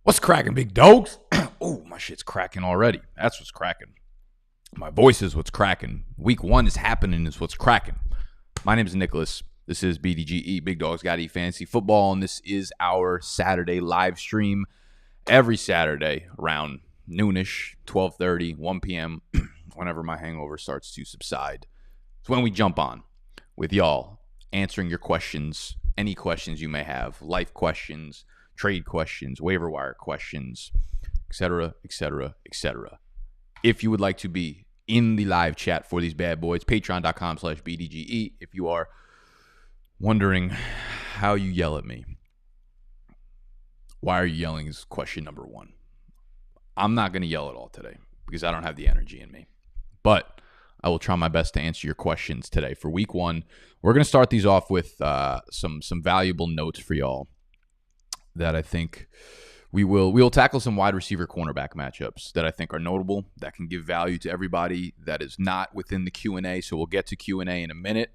What's cracking, big dogs? Oh, my shit's cracking already. That's what's cracking. My voice is what's cracking. Week 1 is happening is what's cracking. My name is Nicholas. This is BDGE, Big Dogs Gotta Eat Fantasy Football, and this is our Saturday live stream every Saturday around noonish, 12:30, 1 p.m., whenever my hangover starts to subside. It's when we jump on with y'all, answering your questions, any questions you may have, life questions, trade questions, waiver wire questions, etc., etc., etc. If you would like to be in the live chat for these bad boys, patreon.com/BDGE. If you are wondering how you yell at me, why are you yelling is question number 1. I'm not going to yell at all today because I don't have the energy in me. But I will try my best to answer your questions today. For week 1, we're going to start these off with some valuable notes for y'all that I think we will tackle some wide receiver cornerback matchups that I think are notable, that can give value to everybody that is not within the Q&A. So we'll get to Q&A in a minute.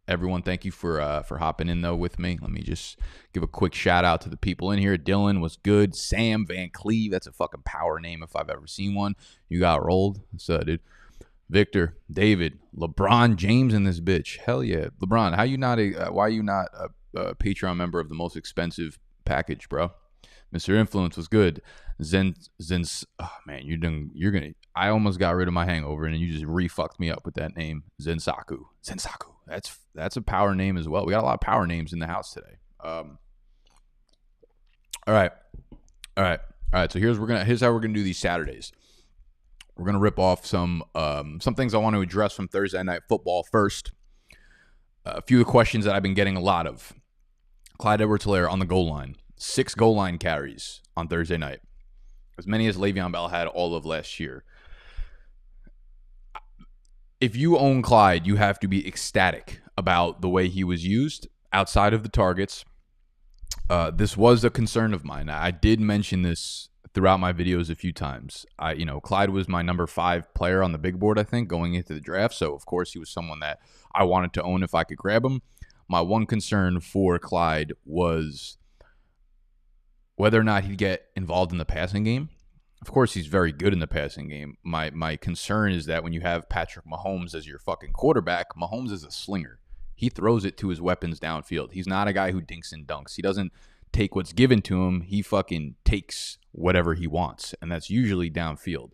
Everyone, thank you for hopping in, though, with me. Let me just give a quick shout-out to the people in here. Dylan was good. Sam Van Cleve, that's a fucking power name if I've ever seen one. You got rolled. So, dude. Victor, David, LeBron James in this bitch. Hell yeah. LeBron, why are you not a Patreon member of the most expensive package, bro? Mr. Influence was good. Oh man, I almost got rid of my hangover and you just re-fucked me up with that name. Zensaku. That's a power name as well. We got a lot of power names in the house today. All right. So here's how we're gonna do these Saturdays. We're gonna rip off some things I want to address from Thursday Night Football first. A few of the questions that I've been getting a lot of. Clyde Edwards-Helaire on the goal line. 6 goal line carries on Thursday night. As many as Le'Veon Bell had all of last year. If you own Clyde, you have to be ecstatic about the way he was used outside of the targets. This was a concern of mine. I did mention this throughout my videos a few times. Clyde was my number 5 player on the big board, I think, going into the draft. So, of course, he was someone that I wanted to own if I could grab him. My one concern for Clyde was whether or not he'd get involved in the passing game. Of course, he's very good in the passing game. My concern is that when you have Patrick Mahomes as your fucking quarterback, Mahomes is a slinger. He throws it to his weapons downfield. He's not a guy who dinks and dunks. He doesn't take what's given to him. He fucking takes whatever he wants, and that's usually downfield.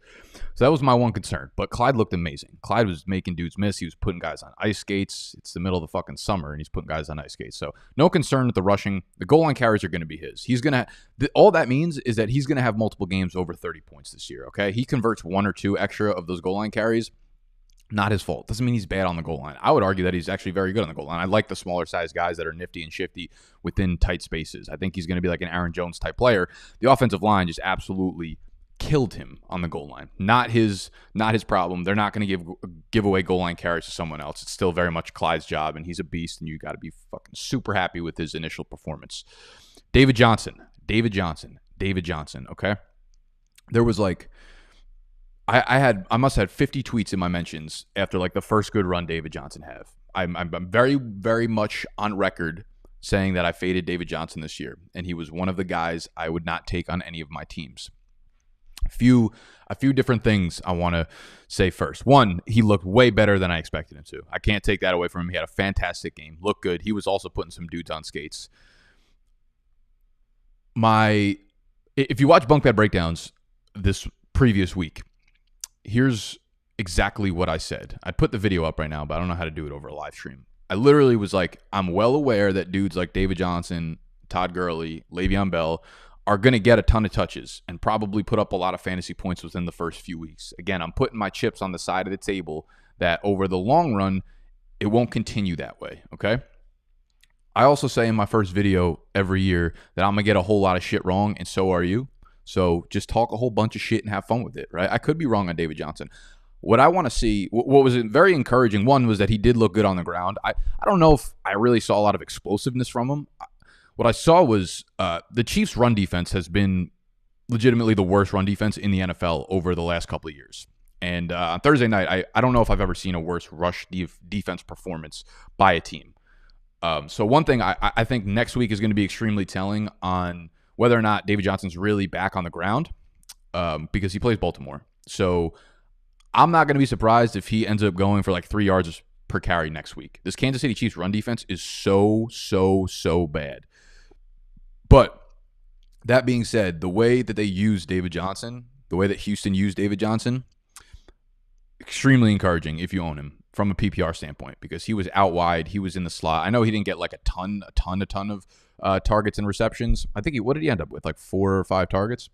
So that was my one concern. But Clyde looked amazing. Clyde was making dudes miss. He was putting guys on ice skates. It's the middle of the fucking summer, and he's putting guys on ice skates. So no concern with the rushing. The goal line carries are going to be his. All that means is that he's going to have multiple games over 30 points this year, okay? He converts 1 or 2 extra of those goal line carries. Not his fault. Doesn't mean he's bad on the goal line. I would argue that he's actually very good on the goal line. I like the smaller size guys that are nifty and shifty within tight spaces. I think he's going to be like an Aaron Jones type player. The offensive line just absolutely killed him on the goal line. Not his problem. They're not going to give away goal line carries to someone else. It's still very much Clyde's job, and he's a beast, and you got to be fucking super happy with his initial performance. David Johnson, okay? There was like I must have had 50 tweets in my mentions after like the first good run David Johnson had. I'm very, very much on record saying that I faded David Johnson this year, and he was one of the guys I would not take on any of my teams. A few different things I want to say first. One, he looked way better than I expected him to. I can't take that away from him. He had a fantastic game. Looked good. He was also putting some dudes on skates. If you watch Bunk Bed Breakdowns this previous week, here's exactly what I said. I'd put the video up right now, but I don't know how to do it over a live stream. I literally was like, I'm well aware that dudes like David Johnson, Todd Gurley, Le'Veon Bell are going to get a ton of touches and probably put up a lot of fantasy points within the first few weeks. Again, I'm putting my chips on the side of the table that over the long run, it won't continue that way, okay? I also say in my first video every year that I'm going to get a whole lot of shit wrong, and so are you. So just talk a whole bunch of shit and have fun with it, right? I could be wrong on David Johnson. What I want to see, what was very encouraging, one was that he did look good on the ground. I don't know if I really saw a lot of explosiveness from him. What I saw was the Chiefs' run defense has been legitimately the worst run defense in the NFL over the last couple of years. And on Thursday night, I don't know if I've ever seen a worse rush defense performance by a team. So one thing I think next week is going to be extremely telling on whether or not David Johnson's really back on the ground because he plays Baltimore. So I'm not going to be surprised if he ends up going for like 3 yards per carry next week. This Kansas City Chiefs run defense is so bad. But that being said, the way that they use David Johnson, the way that Houston used David Johnson, extremely encouraging if you own him from a PPR standpoint, because he was out wide. He was in the slot. I know he didn't get like a ton of targets and receptions. I think what did he end up with? Like 4 or 5 targets?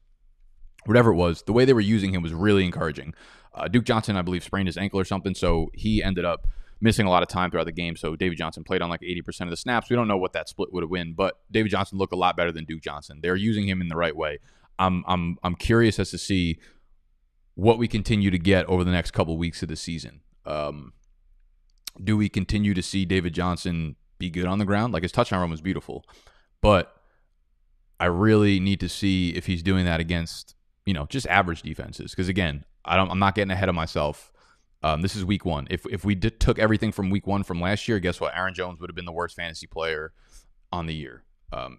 Whatever it was, the way they were using him was really encouraging. Duke Johnson, I believe, sprained his ankle or something, so he ended up missing a lot of time throughout the game. So David Johnson played on like 80% of the snaps. We don't know what that split would have been, but David Johnson looked a lot better than Duke Johnson. They're using him in the right way. I'm curious as to see what we continue to get over the next couple of weeks of the season. Do we continue to see David Johnson be good on the ground? Like, his touchdown run was beautiful, but I really need to see if he's doing that against, just average defenses. Because again, I'm not getting ahead of myself. This is week 1. If we took everything from week 1 from last year, guess what? Aaron Jones would have been the worst fantasy player on the year.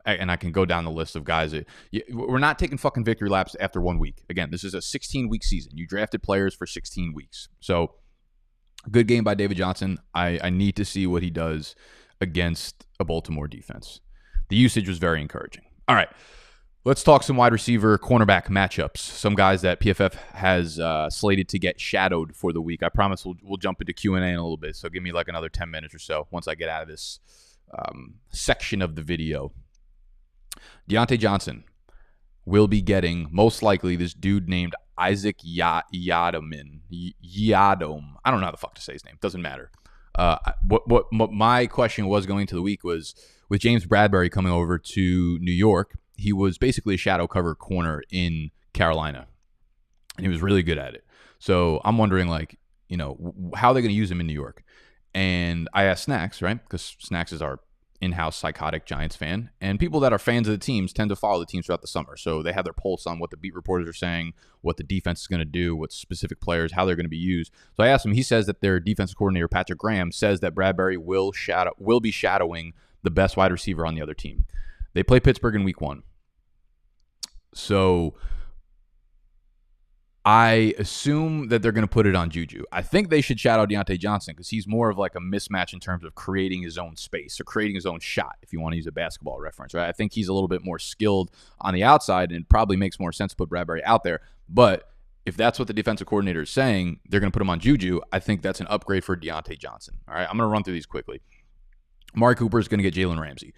And I can go down the list of guys that we're not taking fucking victory laps after 1 week. Again, this is a 16-week season. You drafted players for 16 weeks. So good game by David Johnson. I need to see what he does against a Baltimore defense. The usage was very encouraging. All right. Let's talk some wide receiver, cornerback matchups. Some guys that PFF has slated to get shadowed for the week. I promise we'll jump into Q&A in a little bit, so give me like another 10 minutes or so once I get out of this section of the video. Deontay Johnson will be getting, most likely, this dude named Isaac Yiadom. I don't know how the fuck to say his name. Doesn't matter. What my question was going into the week was, with James Bradbury coming over to New York, he was basically a shadow cover corner in Carolina, and he was really good at it. So I'm wondering, how are they going to use him in New York? And I asked Snacks, right? Because Snacks is our in-house psychotic Giants fan, and people that are fans of the teams tend to follow the teams throughout the summer. So they have their pulse on what the beat reporters are saying, what the defense is going to do, what specific players, how they're going to be used. So I asked him. He says that their defensive coordinator, Patrick Graham, says that Bradbury will be shadowing the best wide receiver on the other team. They play Pittsburgh in week 1. So I assume that they're going to put it on Juju. I think they should shadow Deontay Johnson because he's more of like a mismatch in terms of creating his own space or creating his own shot, if you want to use a basketball reference, right? I think he's a little bit more skilled on the outside, and it probably makes more sense to put Bradbury out there. But if that's what the defensive coordinator is saying, they're going to put him on Juju. I think that's an upgrade for Deontay Johnson. All right, I'm going to run through these quickly. Amari Cooper is going to get Jalen Ramsey.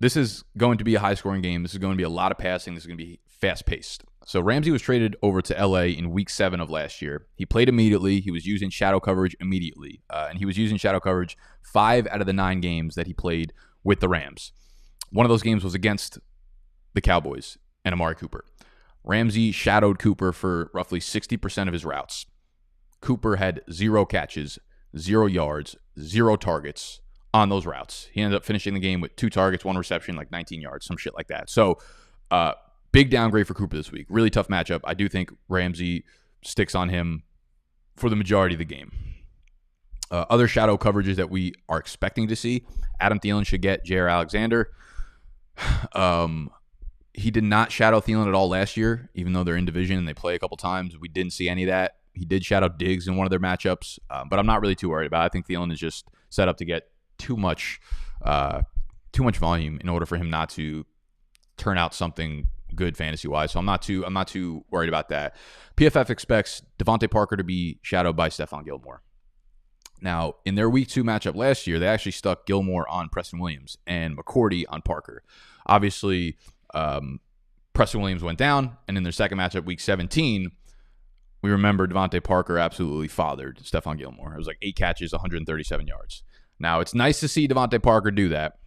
This is going to be a high-scoring game. This is going to be a lot of passing. This is going to be fast-paced. So Ramsey was traded over to LA in week 7 of last year. He played immediately. He was using shadow coverage immediately. And he was using shadow coverage 5 out of the 9 games that he played with the Rams. One of those games was against the Cowboys and Amari Cooper. Ramsey shadowed Cooper for roughly 60% of his routes. Cooper had 0 catches, 0 yards, 0 targets on those routes. He ended up finishing the game with 2 targets, 1 reception, like 19 yards, some shit like that. So, big downgrade for Cooper this week. Really tough matchup. I do think Ramsey sticks on him for the majority of the game. Other shadow coverages that we are expecting to see, Adam Thielen should get Jair Alexander. He did not shadow Thielen at all last year, even though they're in division and they play a couple times. We didn't see any of that. He did shadow Diggs in one of their matchups, but I'm not really too worried about it. I think Thielen is just set up to get too much volume in order for him not to turn out something good fantasy-wise. So I'm not too worried about that. PFF expects Devontae Parker to be shadowed by Stephon Gilmore. Now, in their week 2 matchup last year, they actually stuck Gilmore on Preston Williams and McCourty on Parker. Obviously, Preston Williams went down, and in their second matchup, week 17, we remember Devontae Parker absolutely fathered Stephon Gilmore. It was like 8 catches, 137 yards. Now, it's nice to see Devontae Parker do that,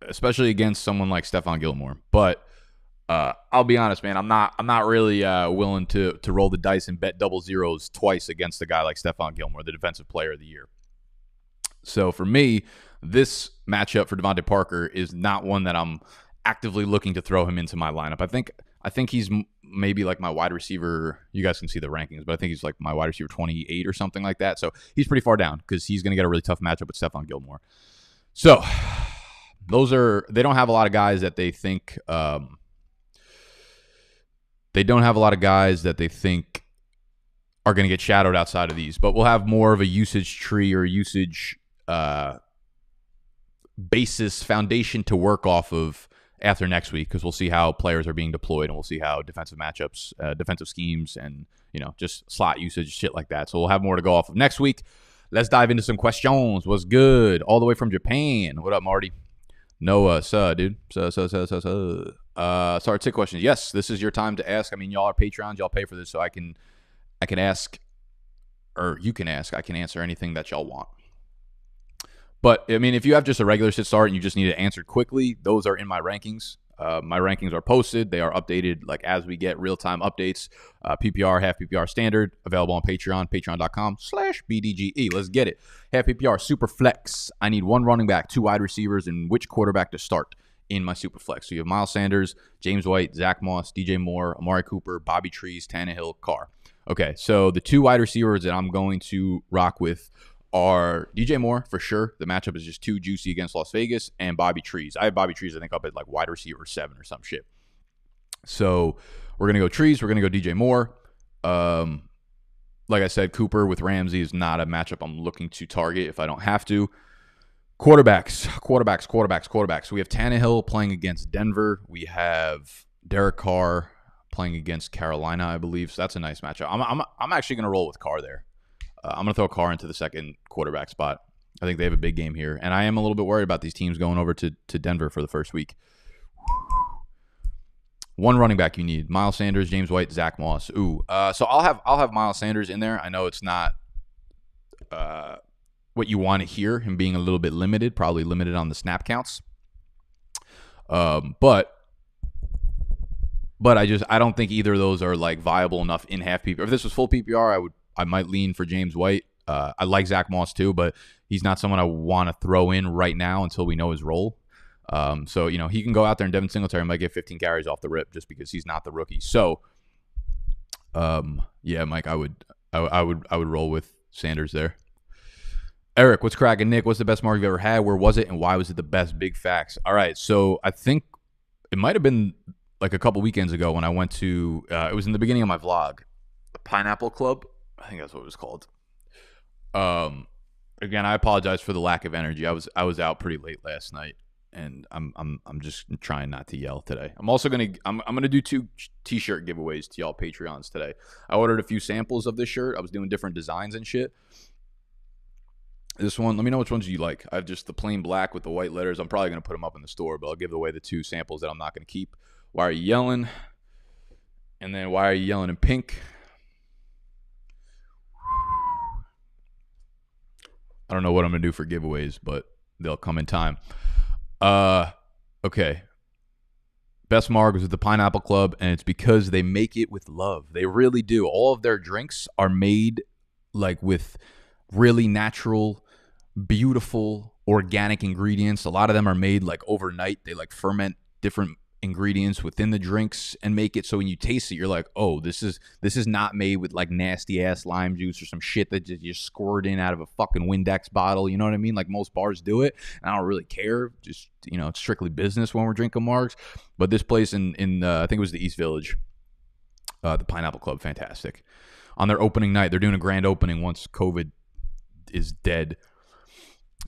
especially against someone like Stephon Gilmore. But I'll be honest, man, I'm not really willing to roll the dice and bet double zeros twice against a guy like Stephon Gilmore, the defensive player of the year. So for me, this matchup for Devontae Parker is not one that I'm actively looking to throw him into my lineup. I think he's maybe like my wide receiver. You guys can see the rankings, but I think he's like my wide receiver 28 or something like that. So he's pretty far down because he's going to get a really tough matchup with Stephon Gilmore. So They don't have a lot of guys that they think are going to get shadowed outside of these, but we'll have more of a usage tree or usage basis foundation to work off of after next week, because we'll see how players are being deployed, and we'll see how defensive matchups, defensive schemes, and just slot usage, shit like that. So we'll have more to go off of next week. Let's dive into some questions. What's good? All the way from Japan. What up, Marty? Noah, dude. Start 6 questions. Yes, this is your time to ask. I mean, y'all are Patreons. Y'all pay for this, so I can ask, or you can ask. I can answer anything that y'all want. But, I mean, if you have just a regular sit start and you just need it answered quickly, those are in my rankings. My rankings are posted. They are updated like as we get real-time updates. PPR, half PPR standard, available on Patreon, patreon.com/BDGE. Let's get it. Half PPR, super flex. I need 1 running back, 2 wide receivers, and which quarterback to start in my super flex. So you have Miles Sanders, James White, Zach Moss, DJ Moore, Amari Cooper, Bobby Trees, Tannehill, Carr. Okay, so the 2 wide receivers that I'm going to rock with are DJ Moore, for sure. The matchup is just too juicy against Las Vegas, and Bobby Trees. I have Bobby Trees, I think, up at like wide receiver 7 or some shit. So we're going to go Trees. We're going to go DJ Moore. Like I said, Cooper with Ramsey is not a matchup I'm looking to target if I don't have to. Quarterbacks. We have Tannehill playing against Denver. We have Derek Carr playing against Carolina, I believe. So that's a nice matchup. I'm actually going to roll with Carr there. I'm going to throw Carr into the second quarterback spot. I think they have a big game here. And I am a little bit worried about these teams going over to Denver for the first week. 1 running back you need. Miles Sanders, James White, Zach Moss. So I'll have Miles Sanders in there. I know it's not what you want to hear, him being a little bit limited, probably limited on the snap counts. But I don't think either of those are like viable enough in half PPR. If this was full PPR, I might lean for James White. I like Zach Moss too, but he's not someone I want to throw in right now until we know his role. So he can go out there and Devin Singletary might get 15 carries off the rip just because he's not the rookie. So, yeah, Mike, I would roll with Sanders there. Eric, what's cracking? Nick, what's the best mark you've ever had? Where was it, and why was it the best? Big facts. All right, so I think it might have been like a couple weekends ago when I went to. It was in the beginning of my vlog, the Pineapple Club. I think that's what it was called. Again, I apologize for the lack of energy. I was out pretty late last night, and I'm just trying not to yell today. I'm also gonna do 2 t-shirt giveaways to y'all Patreons today. I ordered a few samples of this shirt. I was doing different designs and shit. This one, let me know which ones you like. I have just the plain black with the white letters. I'm probably gonna put them up in the store, but I'll give away the 2 samples that I'm not gonna keep. Why are you yelling? And then why are you yelling in pink? I don't know what I'm going to do for giveaways, but they'll come in time. Okay. Best marg was at the Pineapple Club, and it's because they make it with love. They really do. All of their drinks are made like with really natural, beautiful, organic ingredients. A lot of them are made like overnight. They like ferment different ingredients within the drinks and make it so when you taste it, you're like, oh, this is not made with like nasty ass lime juice or some shit that just squirt in out of a fucking Windex bottle. You know what I mean? Like most bars do it, and I don't really care. Just it's strictly business when we're drinking margs. But this place in I think it was the East Village, the Pineapple Club, fantastic. On their opening night, they're doing a grand opening once COVID is dead.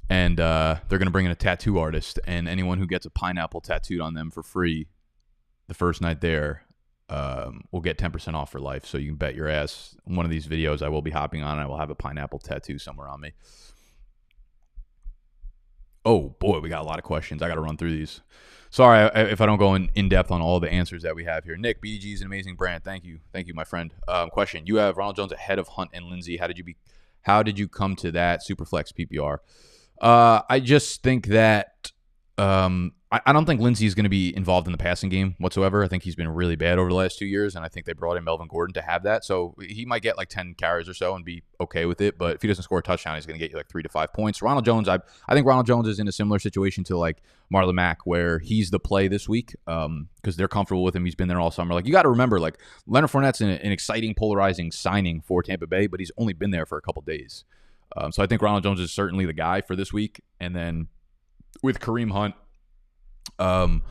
And they're going to bring in a tattoo artist, and anyone who gets a pineapple tattooed on them for free the first night there will get 10% off for life. So you can bet your ass one of these videos I will be hopping on, I will have a pineapple tattoo somewhere on me. Oh, boy, we got a lot of questions. I got to run through these. Sorry if I don't go in depth on all the answers that we have here. Nick, BDG is an amazing brand. Thank you, my friend. Question: you have Ronald Jones ahead of Hunt and Lindsey. How did you come to that Superflex PPR? I just think that I don't think Lindsey is going to be involved in the passing game whatsoever. I think he's been really bad over the last 2 years, and I think they brought in Melvin Gordon to have that. So he might get like 10 carries or so and be okay with it. But if he doesn't score a touchdown, he's going to get you like 3 to 5 points. Ronald Jones, I think Ronald Jones is in a similar situation to like Marlon Mack, where he's the play this week because they're comfortable with him. He's been there all summer. Like, you got to remember, like, Leonard Fournette's an exciting, polarizing signing for Tampa Bay, but he's only been there for a couple days. So I think Ronald Jones is certainly the guy for this week. And then with Kareem Hunt Um,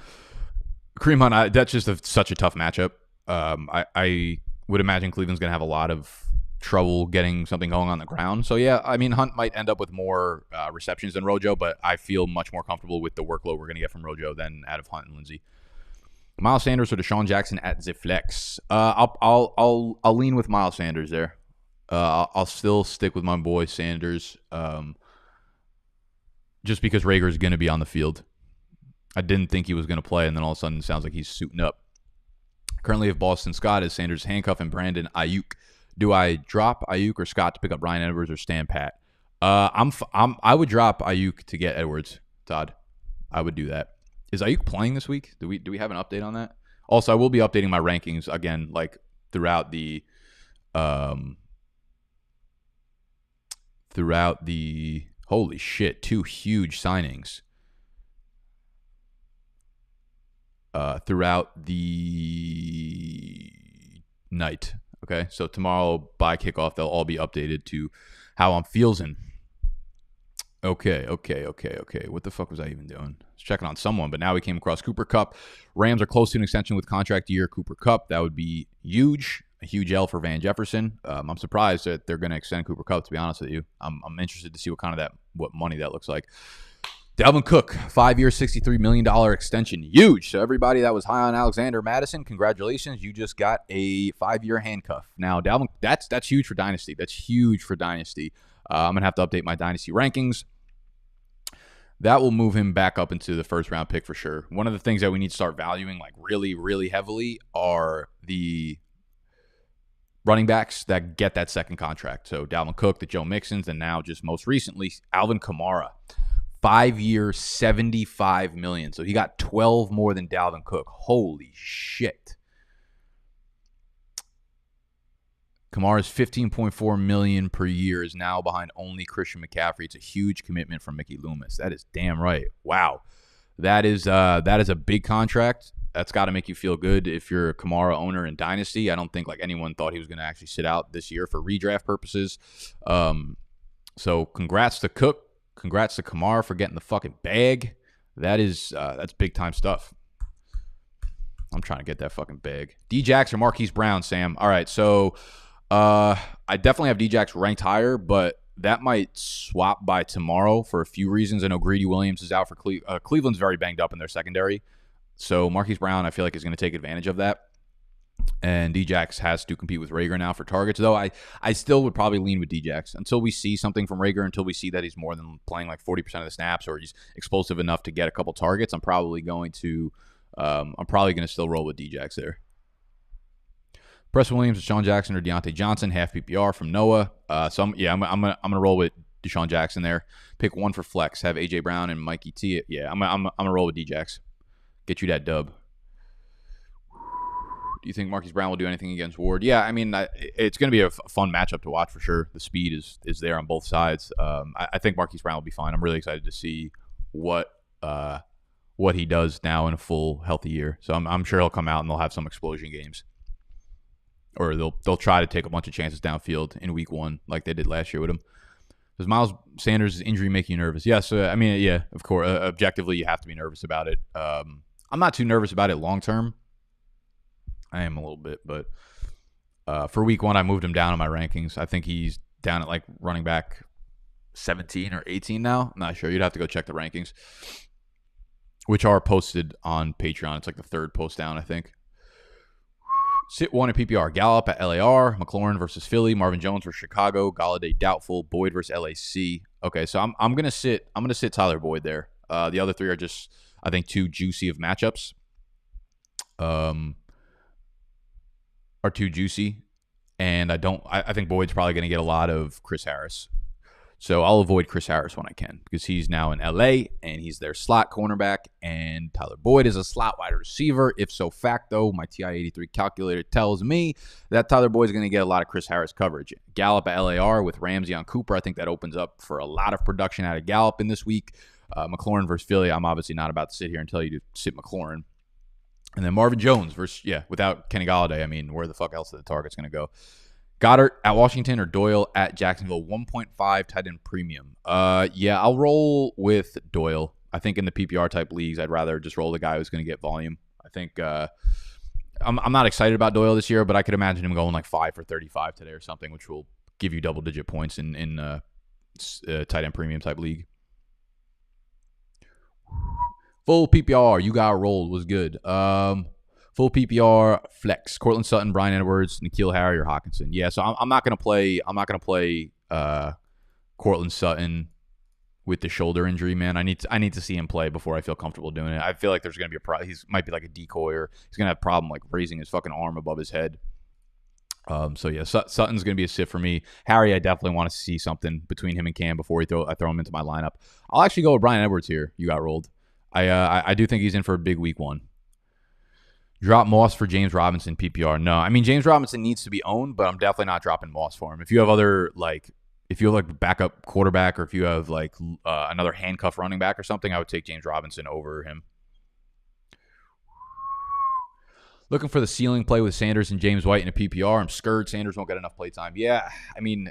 Kareem Hunt, that's just such a tough matchup. I would imagine Cleveland's going to have a lot of trouble getting something going on the ground. So, yeah, I mean, Hunt might end up with more receptions than Rojo, but I feel much more comfortable with the workload we're going to get from Rojo than out of Hunt and Lindsey. Miles Sanders or Deshaun Jackson at the flex. I'll lean with Miles Sanders there. I'll still stick with my boy Sanders, just because Rager is going to be on the field. I didn't think he was going to play, and then all of a sudden it sounds like he's suiting up. Currently, if Boston Scott is Sanders, handcuff, and Brandon Ayuk. Do I drop Ayuk or Scott to pick up Bryan Edwards or stand pat? I would drop Ayuk to get Edwards, Todd. I would do that. Is Ayuk playing this week? Do we have an update on that? Also, I will be updating my rankings again, like throughout the holy shit, 2 huge signings. Throughout the night. Okay, so tomorrow by kickoff, they'll all be updated to how I'm feeling. Okay. What the fuck was I even doing? I was checking on someone, but now we came across Cooper Kupp. Rams are close to an extension with contract year. Cooper Kupp, that would be huge. A huge L for Van Jefferson. I'm surprised that they're going to extend Cooper Kupp, to be honest with you. I'm interested to see what money that looks like. Dalvin Cook, 5-year, $63 million extension. Huge. So everybody that was high on Alexander Madison, congratulations. You just got a 5-year handcuff. Now, Dalvin, that's huge for Dynasty. That's huge for Dynasty. I'm going to have to update my Dynasty rankings. That will move him back up into the first-round pick for sure. One of the things that we need to start valuing like really, really heavily are the running backs that get that second contract. So Dalvin Cook, the Joe Mixons, and now just most recently, Alvin Kamara. 5-year, $75 million. So he got 12 more than Dalvin Cook. Holy shit. Kamara's $15.4 million per year is now behind only Christian McCaffrey. It's a huge commitment from Mickey Loomis. That is damn right. Wow. That is a big contract. That's got to make you feel good if you're a Kamara owner in Dynasty. I don't think like anyone thought he was going to actually sit out this year for redraft purposes. So congrats to Cook. Congrats to Kamara for getting the fucking bag. That's big time stuff. I'm trying to get that fucking bag. D-Jax or Marquise Brown, Sam? All right, so I definitely have D-Jax ranked higher, but that might swap by tomorrow for a few reasons. I know Greedy Williams is out for Cleveland's very banged up in their secondary. So Marquise Brown, I feel like, is going to take advantage of that. And D-Jax has to compete with Rager now for targets, though I still would probably lean with D-Jax until we see something from Rager, until we see that he's more than playing like 40% of the snaps or he's explosive enough to get a couple targets. I'm probably going to still roll with D-Jax there. Preston Williams, Deshaun Jackson, or Deontay Johnson, half PPR from Noah. I'm gonna roll with Deshaun Jackson there. Pick one for flex. Have AJ Brown and Mikey T. Yeah, I'm gonna roll with D-Jax. Get you that dub. Do you think Marquise Brown will do anything against Ward? Yeah, I mean, it's going to be a fun matchup to watch for sure. The speed is there on both sides. I think Marquise Brown will be fine. I'm really excited to see what he does now in a full healthy year. So I'm sure he'll come out and they'll have some explosion games, or they'll try to take a bunch of chances downfield in week 1 like they did last year with him. Does Miles Sanders' injury make you nervous? Yes. I mean, yeah, of course. Objectively, you have to be nervous about it. I'm not too nervous about it long term. I am a little bit, but for week 1, I moved him down in my rankings. I think he's down at like running back 17 or 18 now. I'm not sure. You'd have to go check the rankings, which are posted on Patreon. It's like the 3rd post down, I think. Sit 1 at PPR. Gallup at LAR. McLaurin versus Philly. Marvin Jones versus Chicago. Galladay doubtful. Boyd versus LAC. Okay, so I'm gonna sit Tyler Boyd there. The other 3 are just, I think, too juicy of matchups. Are too juicy, and I think Boyd's probably going to get a lot of Chris Harris. So I'll avoid Chris Harris when I can, because he's now in LA and he's their slot cornerback, and Tyler Boyd is a slot wide receiver. If so facto, my TI-83 calculator tells me that Tyler Boyd is going to get a lot of Chris Harris coverage. Gallup at LAR with Ramsey on Cooper. I think that opens up for a lot of production out of Gallup in this week. McLaurin versus Philly. I'm obviously not about to sit here and tell you to sit McLaurin. And then Marvin Jones versus, without Kenny Galladay, I mean, where the fuck else are the targets going to go? Goddard at Washington or Doyle at Jacksonville, 1.5 tight end premium. I'll roll with Doyle. I think in the PPR type leagues, I'd rather just roll the guy who's going to get volume. I think I'm not excited about Doyle this year, but I could imagine him going like 5 for 35 today or something, which will give you double-digit points in tight end premium type league. Full PPR, you got rolled, was good. Full PPR flex: Cortland Sutton, Bryan Edwards, N'Keal Harry, or Hawkinson. Yeah, so I'm not gonna play. I'm not gonna play Cortland Sutton with the shoulder injury. Man, I need to see him play before I feel comfortable doing it. I feel like there's gonna be a problem. He might be like a decoy, or he's gonna have a problem like raising his fucking arm above his head. So yeah, Sutton's gonna be a sit for me. Harry, I definitely want to see something between him and Cam before I throw him into my lineup. I'll actually go with Bryan Edwards here. You got rolled. I do think he's in for a big week 1. Drop Moss for James Robinson PPR. No, I mean James Robinson needs to be owned, but I'm definitely not dropping Moss for him. If you have other if you have like backup quarterback, or if you have like another handcuff running back or something, I would take James Robinson over him. Looking for the ceiling play with Sanders and James White in a PPR. I'm scared Sanders won't get enough play time. Yeah, I mean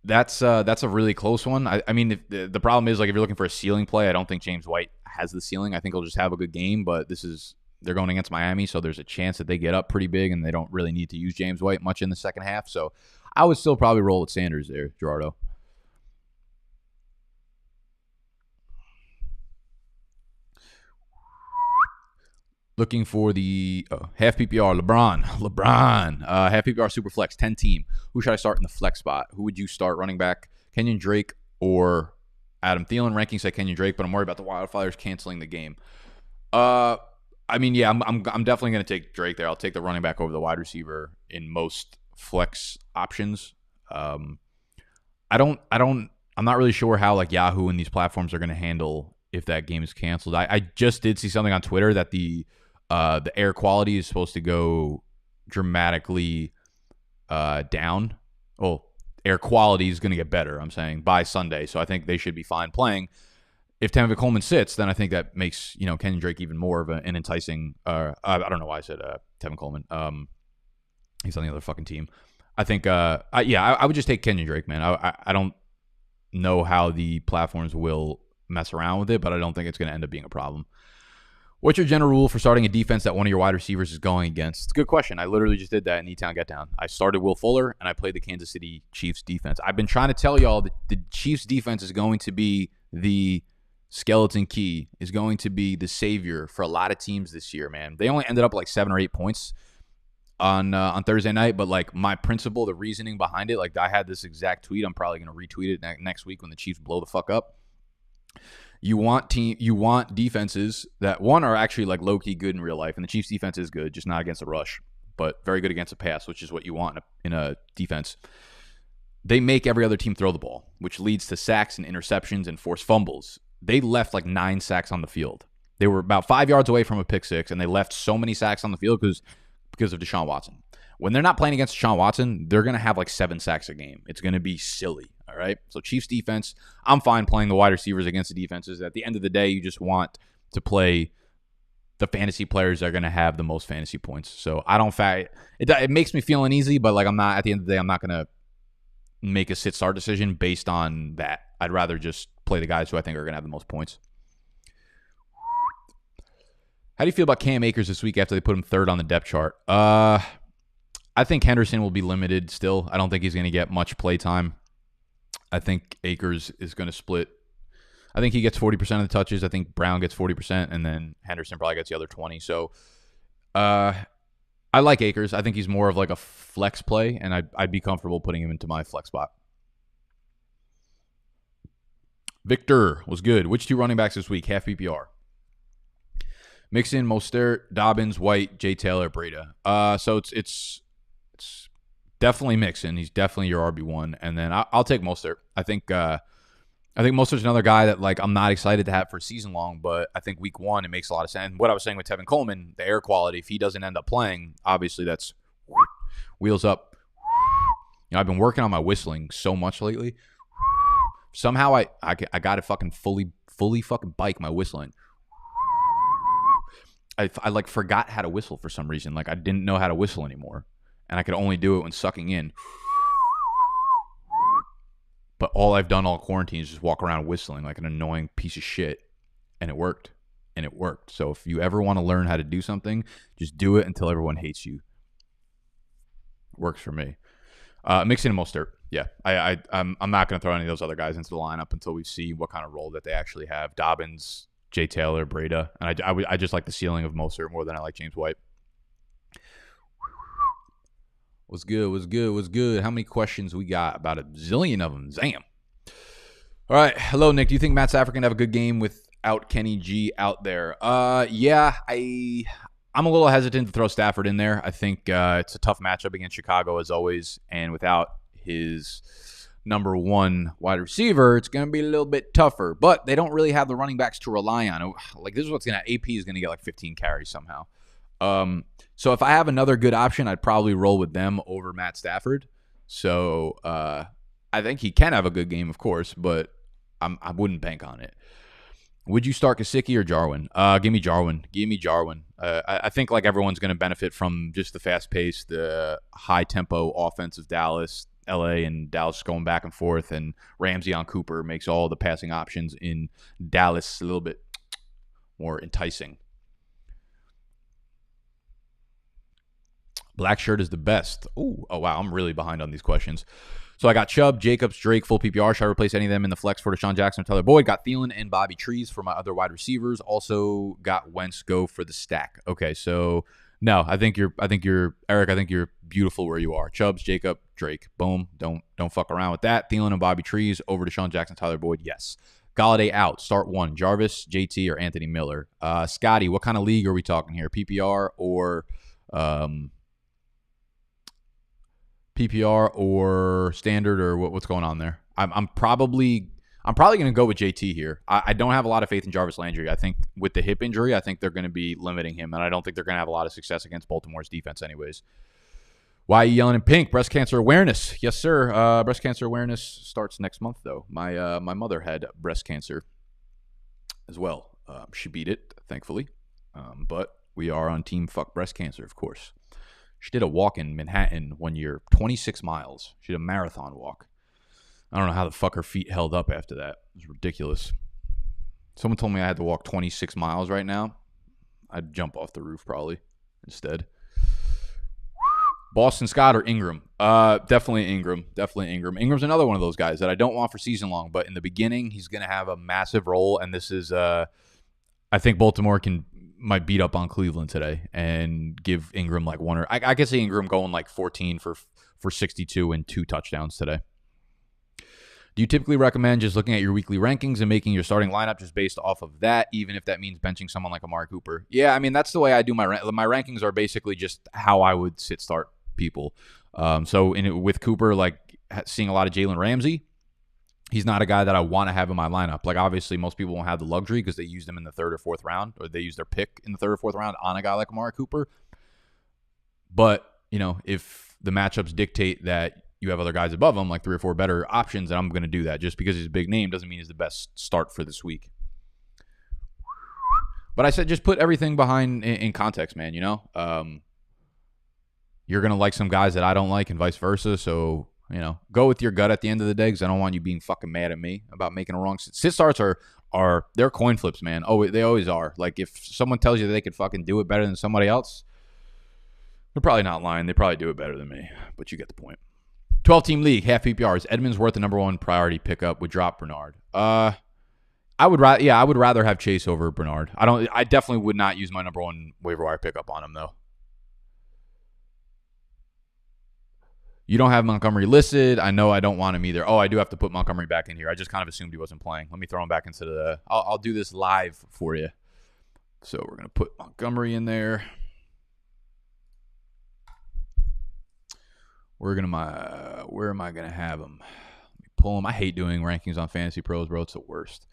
that's a really close one. I mean the problem is, like, if you're looking for a ceiling play, I don't think James White has the ceiling. I think he'll just have a good game, but they're going against Miami, so there's a chance that they get up pretty big and they don't really need to use James White much in the second half. So I would still probably roll with Sanders there, Gerardo. Looking for the half PPR, LeBron. Half PPR super flex, 10 team. Who should I start in the flex spot? Who would you start running back? Kenyon Drake or Adam Thielen? Rankings say Kenyon Drake, but I'm worried about the Wildfires canceling the game. I mean, yeah, I'm definitely going to take Drake there. I'll take the running back over the wide receiver in most flex options. I'm not really sure how like Yahoo and these platforms are going to handle if that game is canceled. I just did see something on Twitter that the air quality is supposed to go dramatically down. Well, air quality is going to get better, I'm saying, by Sunday. So I think they should be fine playing. If Tevin Coleman sits, then I think that makes, Kenyon Drake even more of an enticing. I don't know why I said Tevin Coleman. He's on the other fucking team. I think, I would just take Kenyon Drake, man. I don't know how the platforms will mess around with it, but I don't think it's going to end up being a problem. What's your general rule for starting a defense that one of your wide receivers is going against? It's a good question. I literally just did that in E-Town Get Down. I started Will Fuller, and I played the Kansas City Chiefs defense. I've been trying to tell y'all that the Chiefs defense is going to be the skeleton key, is going to be the savior for a lot of teams this year, man. They only ended up like 7 or 8 points on Thursday night, but like my principle, the reasoning behind it, like I had this exact tweet. I'm probably going to retweet it next week when the Chiefs blow the fuck up. You want defenses that, one, are actually like low-key good in real life, and the Chiefs defense is good, just not against a rush, but very good against a pass, which is what you want in a defense. They make every other team throw the ball, which leads to sacks and interceptions and forced fumbles. They left like 9 sacks on the field. They were about 5 yards away from a pick six, and they left so many sacks on the field because of Deshaun Watson. When they're not playing against Deshaun Watson, they're going to have like 7 sacks a game. It's going to be silly, all right? So Chiefs defense, I'm fine playing the wide receivers against the defenses. At the end of the day, you just want to play the fantasy players that are going to have the most fantasy points. So I don't it makes me feel uneasy, but like I'm not, at the end of the day, I'm not going to make a sit-start decision based on that. I'd rather just play the guys who I think are going to have the most points. How do you feel about Cam Akers this week after they put him 3rd on the depth chart? I think Henderson will be limited still. I don't think he's going to get much play time. I think Akers is going to split. I think he gets 40% of the touches. I think Brown gets 40%, and then Henderson probably gets the other 20. So I like Akers. I think he's more of like a flex play, and I'd be comfortable putting him into my flex spot. Victor was good. Which 2 running backs this week? Half PPR. Mixon, Mostert, Dobbins, White, Jay Taylor, Breda. So it's definitely Mixon. He's definitely your RB1. And then I'll take Mostert. I think Mostert's another guy that like I'm not excited to have for season long, but I think week 1 it makes a lot of sense. And what I was saying with Tevin Coleman, the air quality, if he doesn't end up playing, obviously that's wheels up. I've been working on my whistling so much lately. Somehow I got to fucking fully fucking bike my whistling. I like forgot how to whistle for some reason. Like I didn't know how to whistle anymore. And I could only do it when sucking in. But all I've done all quarantine is just walk around whistling like an annoying piece of shit. And it worked. And it worked. So if you ever want to learn how to do something, just do it until everyone hates you. Works for me. Mixon and Mostert. Yeah, I'm not going to throw any of those other guys into the lineup until we see what kind of role that they actually have. Dobbins, Jay Taylor, Breda. And I just like the ceiling of Mostert more than I like James White. What's good? How many questions we got? About a zillion of them. Damn. All right. Hello, Nick. Do you think Matt Stafford can have a good game without Kenny G out there? Yeah, I'm a little hesitant to throw Stafford in there. I think it's a tough matchup against Chicago as always. And without his number one wide receiver, it's going to be a little bit tougher. But they don't really have the running backs to rely on. Like, this is what's going to – AP is going to get like 15 carries somehow. So if I have another good option, I'd probably roll with them over Matt Stafford. So I think he can have a good game, of course, but I wouldn't bank on it. Would you start Gesicki or Jarwin? Give me Jarwin. I think like everyone's going to benefit from just the fast pace, the high tempo offense of Dallas, LA, and Dallas going back and forth, and Ramsey on Cooper makes all the passing options in Dallas a little bit more enticing. Black shirt is the best. Oh, wow. I'm really behind on these questions. So I got Chubb, Jacobs, Drake, full PPR. Should I replace any of them in the flex for Deshaun Jackson or Tyler Boyd? Got Thielen and Bobby Trees for my other wide receivers. Also got Wentz go for the stack. Okay, so no, I think you're Eric. I think you're beautiful where you are. Chubbs, Jacob, Drake. Boom. Don't fuck around with that. Thielen and Bobby Trees over Deshaun Jackson, Tyler Boyd. Yes. Galladay out. Start one. Jarvis, JT, or Anthony Miller. Scotty, what kind of league are we talking here? PPR or standard, or what's going on there? I'm probably going to go with JT here. I don't have a lot of faith in Jarvis Landry. I think with the hip injury, I think they're going to be limiting him, and I don't think they're going to have a lot of success against Baltimore's defense anyways. Why are you yelling in pink? Breast cancer awareness. Yes, sir. Breast cancer awareness starts next month, though. My mother had breast cancer as well. She beat it, thankfully. But we are on team fuck breast cancer, of course. She did a walk in Manhattan one year, 26 miles. She did a marathon walk. I don't know how the fuck her feet held up after that. It was ridiculous. Someone told me I had to walk 26 miles right now. I'd jump off the roof probably instead. Boston Scott or Ingram? Definitely Ingram. Ingram's another one of those guys that I don't want for season long, but in the beginning, he's going to have a massive role, and this is I think Baltimore might beat up on Cleveland today and give Ingram like one, or I could see Ingram going like 14 for 62 and 2 touchdowns today. Do you typically recommend just looking at your weekly rankings and making your starting lineup just based off of that, even if that means benching someone like Amari Cooper? Yeah, I mean, that's the way I do my rankings are basically just how I would start people. So with Cooper, like seeing a lot of Jalen Ramsey, he's not a guy that I want to have in my lineup. Like, obviously, most people won't have the luxury because they used him in the 3rd or 4th round, or they used their pick in the 3rd or 4th round on a guy like Amari Cooper. But, if the matchups dictate that you have other guys above him, like 3 or 4 better options, then I'm going to do that. Just because he's a big name doesn't mean he's the best start for this week. But I said just put everything behind in context, man, You're going to like some guys that I don't like and vice versa, so... go with your gut at the end of the day, because I don't want you being fucking mad at me about making a wrong. Sit starts they're coin flips, man. Oh, they always are. Like, if someone tells you that they could fucking do it better than somebody else, they're probably not lying. They probably do it better than me, but you get the point. 12-team league, half PPR. Is Edmonds worth the number one priority pickup? Would drop Bernard. I would rather have Chase over Bernard. I definitely would not use my number one waiver wire pickup on him though. You don't have Montgomery listed. I know I don't want him either. Oh, I do have to put Montgomery back in here. I just kind of assumed he wasn't playing. Let me throw him back into the... I'll do this live for you. So we're going to put Montgomery in there. Where am I going to have him? Let me pull him. I hate doing rankings on Fantasy Pros, bro. It's the worst.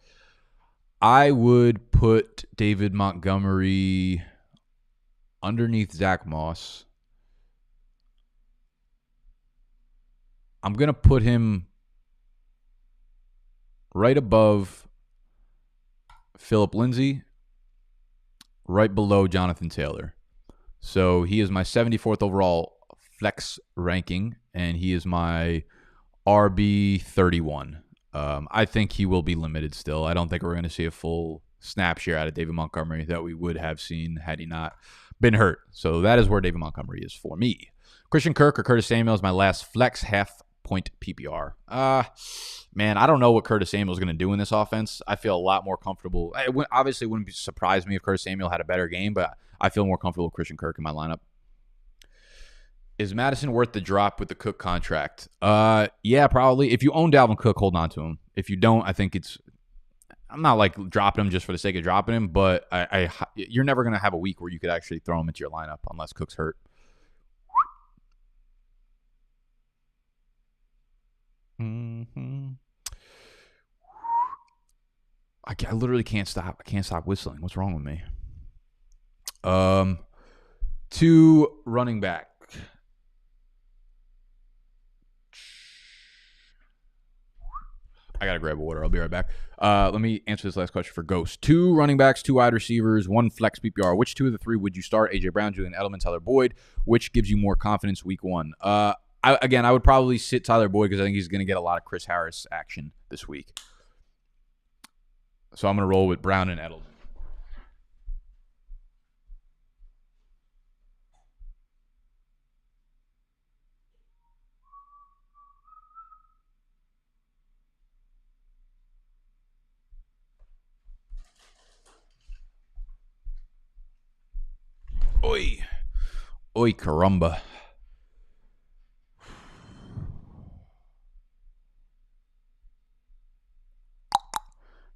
I would put David Montgomery underneath Zach Moss. I'm going to put him right above Phillip Lindsay, right below Jonathan Taylor. So he is my 74th overall flex ranking, and he is my RB 31. I think he will be limited still. I don't think we're going to see a full snap share out of David Montgomery that we would have seen had he not been hurt. So that is where David Montgomery is for me. Christian Kirk or Curtis Samuel is my last flex half-point PPR. Man, I don't know what Curtis Samuel is going to do in this offense. I feel a lot more comfortable. Obviously, it wouldn't surprise me if Curtis Samuel had a better game, but I feel more comfortable with Christian Kirk in my lineup. Is Madison worth the drop with the Cook contract? Yeah, probably. If you own Dalvin Cook, hold on to him. If you don't, I think I'm not like dropping him just for the sake of dropping him, but you're never going to have a week where you could actually throw him into your lineup unless Cook's hurt. I literally can't stop. I can't stop whistling. What's wrong with me? 2 running back. I gotta grab water. I'll be right back. Let me answer this last question for Ghost. 2 running backs, 2 wide receivers, 1 flex PPR. Which 2 of the 3 would you start? AJ Brown, Julian Edelman, Tyler Boyd. Which gives you more confidence week 1? I would probably sit Tyler Boyd because I think he's going to get a lot of Chris Harris action this week. So I'm going to roll with Brown and Edelman. Oi, caramba.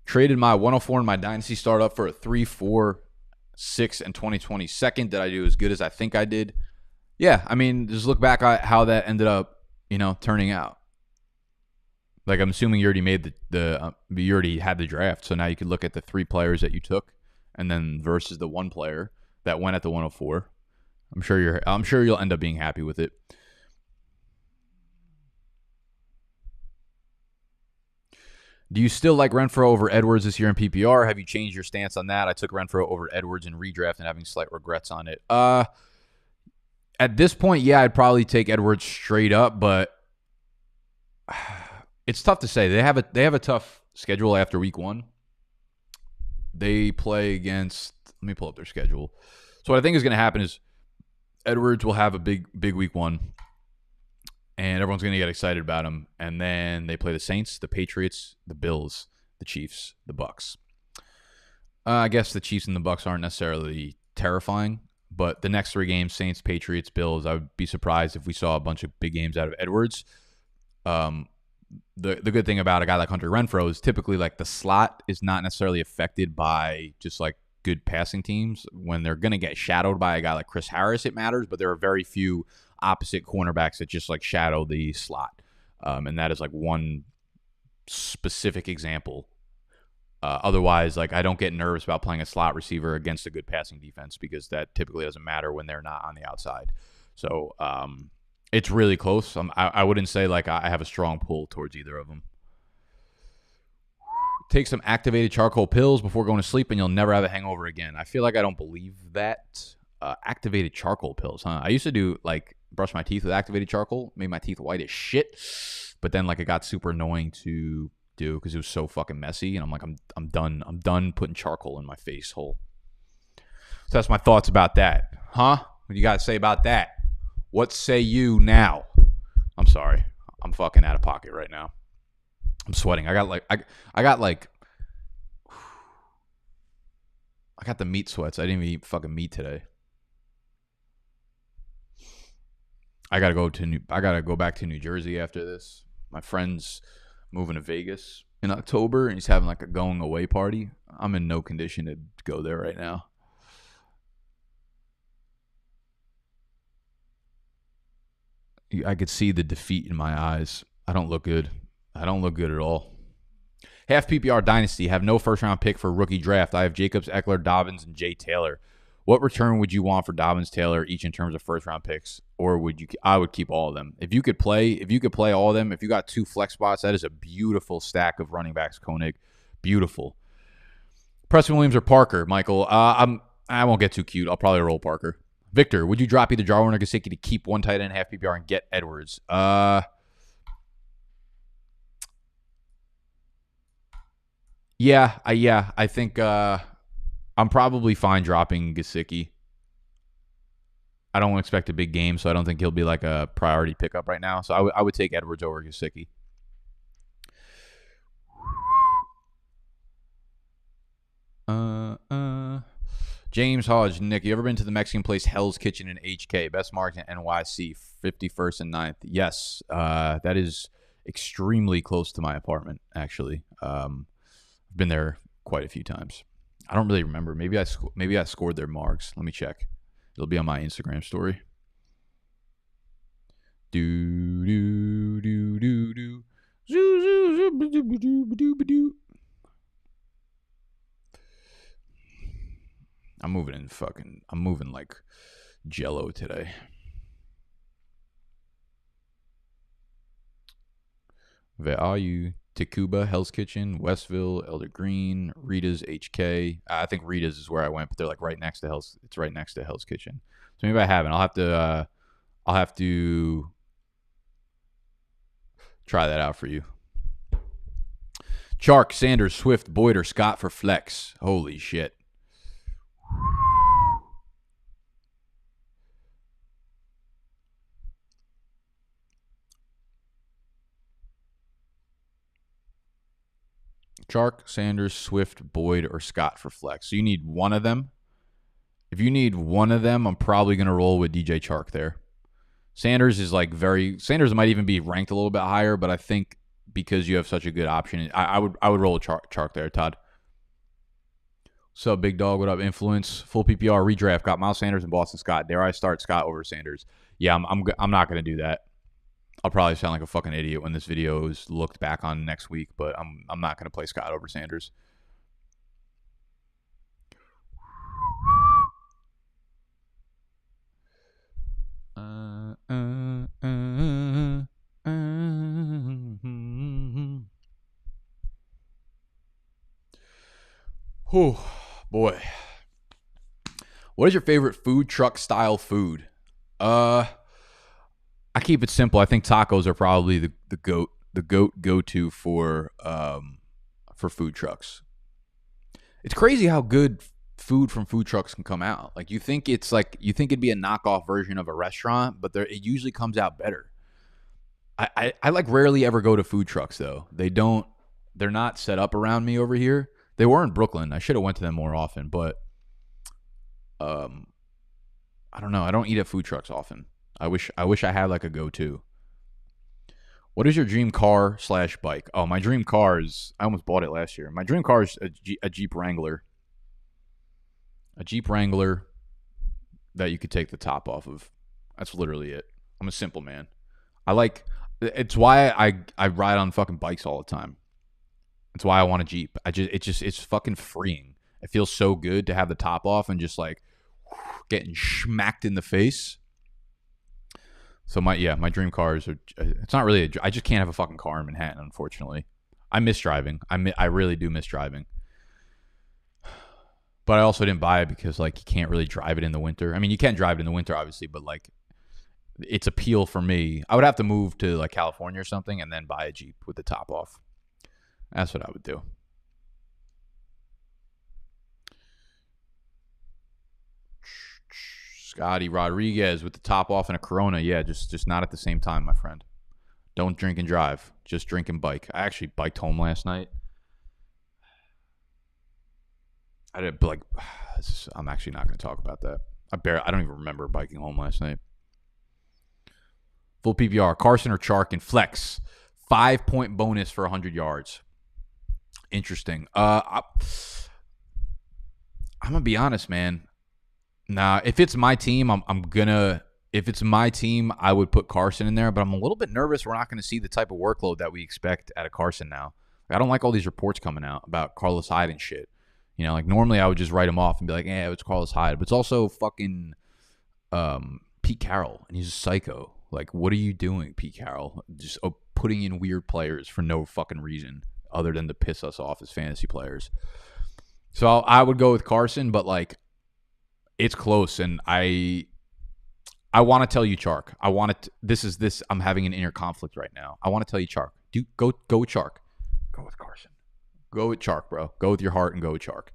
Traded my 104 in my Dynasty startup for a 3, 4, 6, and 2020 second. Did I do as good as I think I did? Yeah, I mean, just look back at how that ended up, turning out. Like, I'm assuming you already made you already had the draft, so now you could look at the 3 players that you took, and then versus the 1 player that went at the 104. I'm sure you'll end up being happy with it. Do you still like Renfrow over Edwards this year in PPR? Have you changed your stance on that? I took Renfrow over Edwards in redraft and having slight regrets on it. At this point, yeah, I'd probably take Edwards straight up, but it's tough to say. They have a tough schedule after week 1. They play against. Let me pull up their schedule. So what I think is going to happen is Edwards will have a big week 1. And everyone's going to get excited about him. And then they play the Saints, the Patriots, the Bills, the Chiefs, the Bucks. I guess the Chiefs and the Bucks aren't necessarily terrifying. But the next 3 games, Saints, Patriots, Bills, I would be surprised if we saw a bunch of big games out of Edwards. The good thing about a guy like Hunter Renfrow is typically like the slot is not necessarily affected by just like good passing teams. When they're going to get shadowed by a guy like Chris Harris, it matters. But there are very few opposite cornerbacks that just like shadow the slot. And that is like one specific example. Otherwise, like I don't get nervous about playing a slot receiver against a good passing defense because that typically doesn't matter when they're not on the outside. So it's really close. I wouldn't say like I have a strong pull towards either of them. Take some activated charcoal pills before going to sleep and you'll never have a hangover again. I feel like I don't believe that. Activated charcoal pills, huh? I used to do like brush my teeth with activated charcoal, made my teeth white as shit, but then like it got super annoying to do because it was so fucking messy, and I'm like, I'm done putting charcoal in my face hole. So that's my thoughts about that, huh? What do you got to say about that? What say you now? I'm sorry, I'm fucking out of pocket right now. I'm sweating. I got the meat sweats. I didn't even eat fucking meat today. I gotta go back to New Jersey after this. My friend's moving to Vegas in October, and he's having like a going away party. I'm in no condition to go there right now. I could see the defeat in my eyes. I don't look good. I don't look good at all. Half PPR Dynasty. Have no first-round pick for rookie draft. I have Jacobs, Eckler, Dobbins, and Jay Taylor. What return would you want for Dobbins, Taylor, each in terms of first-round picks? Or would you? I would keep all of them. If you could play all of them, if you got 2 flex spots, that is a beautiful stack of running backs, Koenig. Beautiful. Preston Williams or Parker, Michael? I won't get too cute. I'll probably roll Parker. Victor, would you drop either Jarwin or Gesicki to keep 1 tight end, half PPR, and get Edwards? Yeah, I think I'm probably fine dropping Gesicki. I don't expect a big game, so I don't think he'll be like a priority pickup right now. So I would take Edwards over Gesicki. James Hodge, Nick, you ever been to the Mexican place Hell's Kitchen in HK? Best marks in NYC, 51st and 9th. Yes, that is extremely close to my apartment, actually. I've been there quite a few times. I don't really remember. Maybe I scored their marks. Let me check. It'll be on my Instagram story. Do do do do do. I'm moving like Jello today. Where are you? Tacuba, Hell's Kitchen, Westville, Elder Green, Rita's, HK. I think Rita's is where I went, but they're like right next to Hell's. It's right next to Hell's Kitchen. So maybe I haven't. I'll have to try that out for you. Chark, Sanders, Swift, Boyd, or Scott for flex. Holy shit. Chark, Sanders, Swift, Boyd, or Scott for flex. So you need one of them. If you need one of them, I'm probably going to roll with DJ Chark there. Sanders is like Sanders might even be ranked a little bit higher, but I think because you have such a good option, I would roll a Chark there, Todd. What's up, big dog? What up, influence? Full PPR redraft. Got Miles Sanders and Boston Scott. Dare I start Scott over Sanders? Yeah, I'm not going to do that. I'll probably sound like a fucking idiot when this video is looked back on next week, but I'm not going to play Scott over Sanders. Oh, boy. What is your favorite food truck style food? I keep it simple. I think tacos are probably the go-to for food trucks. It's crazy how good food from food trucks can come out. Like you think it'd be a knockoff version of a restaurant, but it usually comes out better. I like rarely ever go to food trucks though. They're not set up around me over here. They were in Brooklyn. I should have went to them more often, but I don't know. I don't eat at food trucks often. I wish I had like a go-to. What is your dream car / bike? Oh, my dream car is, I almost bought it last year. My dream car is a Jeep Wrangler. A Jeep Wrangler that you could take the top off of. That's literally it. I'm a simple man. It's why I ride on fucking bikes all the time. It's why I want a Jeep. It's fucking freeing. It feels so good to have the top off and just like getting smacked in the face. So my dream cars are. It's not really. I just can't have a fucking car in Manhattan, unfortunately. I miss driving. I really do miss driving. But I also didn't buy it because like you can't really drive it in the winter. I mean, you can drive it in the winter, obviously, but like its appeal for me, I would have to move to like California or something and then buy a Jeep with the top off. That's what I would do. Scotty Rodriguez with the top off and a Corona. Yeah, just not at the same time, my friend. Don't drink and drive. Just drink and bike. I actually biked home last night. I'm actually not going to talk about that. I don't even remember biking home last night. Full PPR. Carson or Chark and flex. 5-point bonus for 100 yards. Interesting. I'm going to be honest, man. Nah, if it's my team, if it's my team, I would put Carson in there, but I'm a little bit nervous we're not going to see the type of workload that we expect out of Carson now. I don't like all these reports coming out about Carlos Hyde and shit. You know, like normally I would just write him off and be like, it's Carlos Hyde. But it's also fucking Pete Carroll, and he's a psycho. Like, what are you doing, Pete Carroll? Just putting in weird players for no fucking reason other than to piss us off as fantasy players. So I would go with Carson, but like, it's close, and I want to tell you Chark. I'm having an inner conflict right now. I want to tell you Chark. Go with Chark. Go with Carson. Go with Chark, bro. Go with your heart and go with Chark.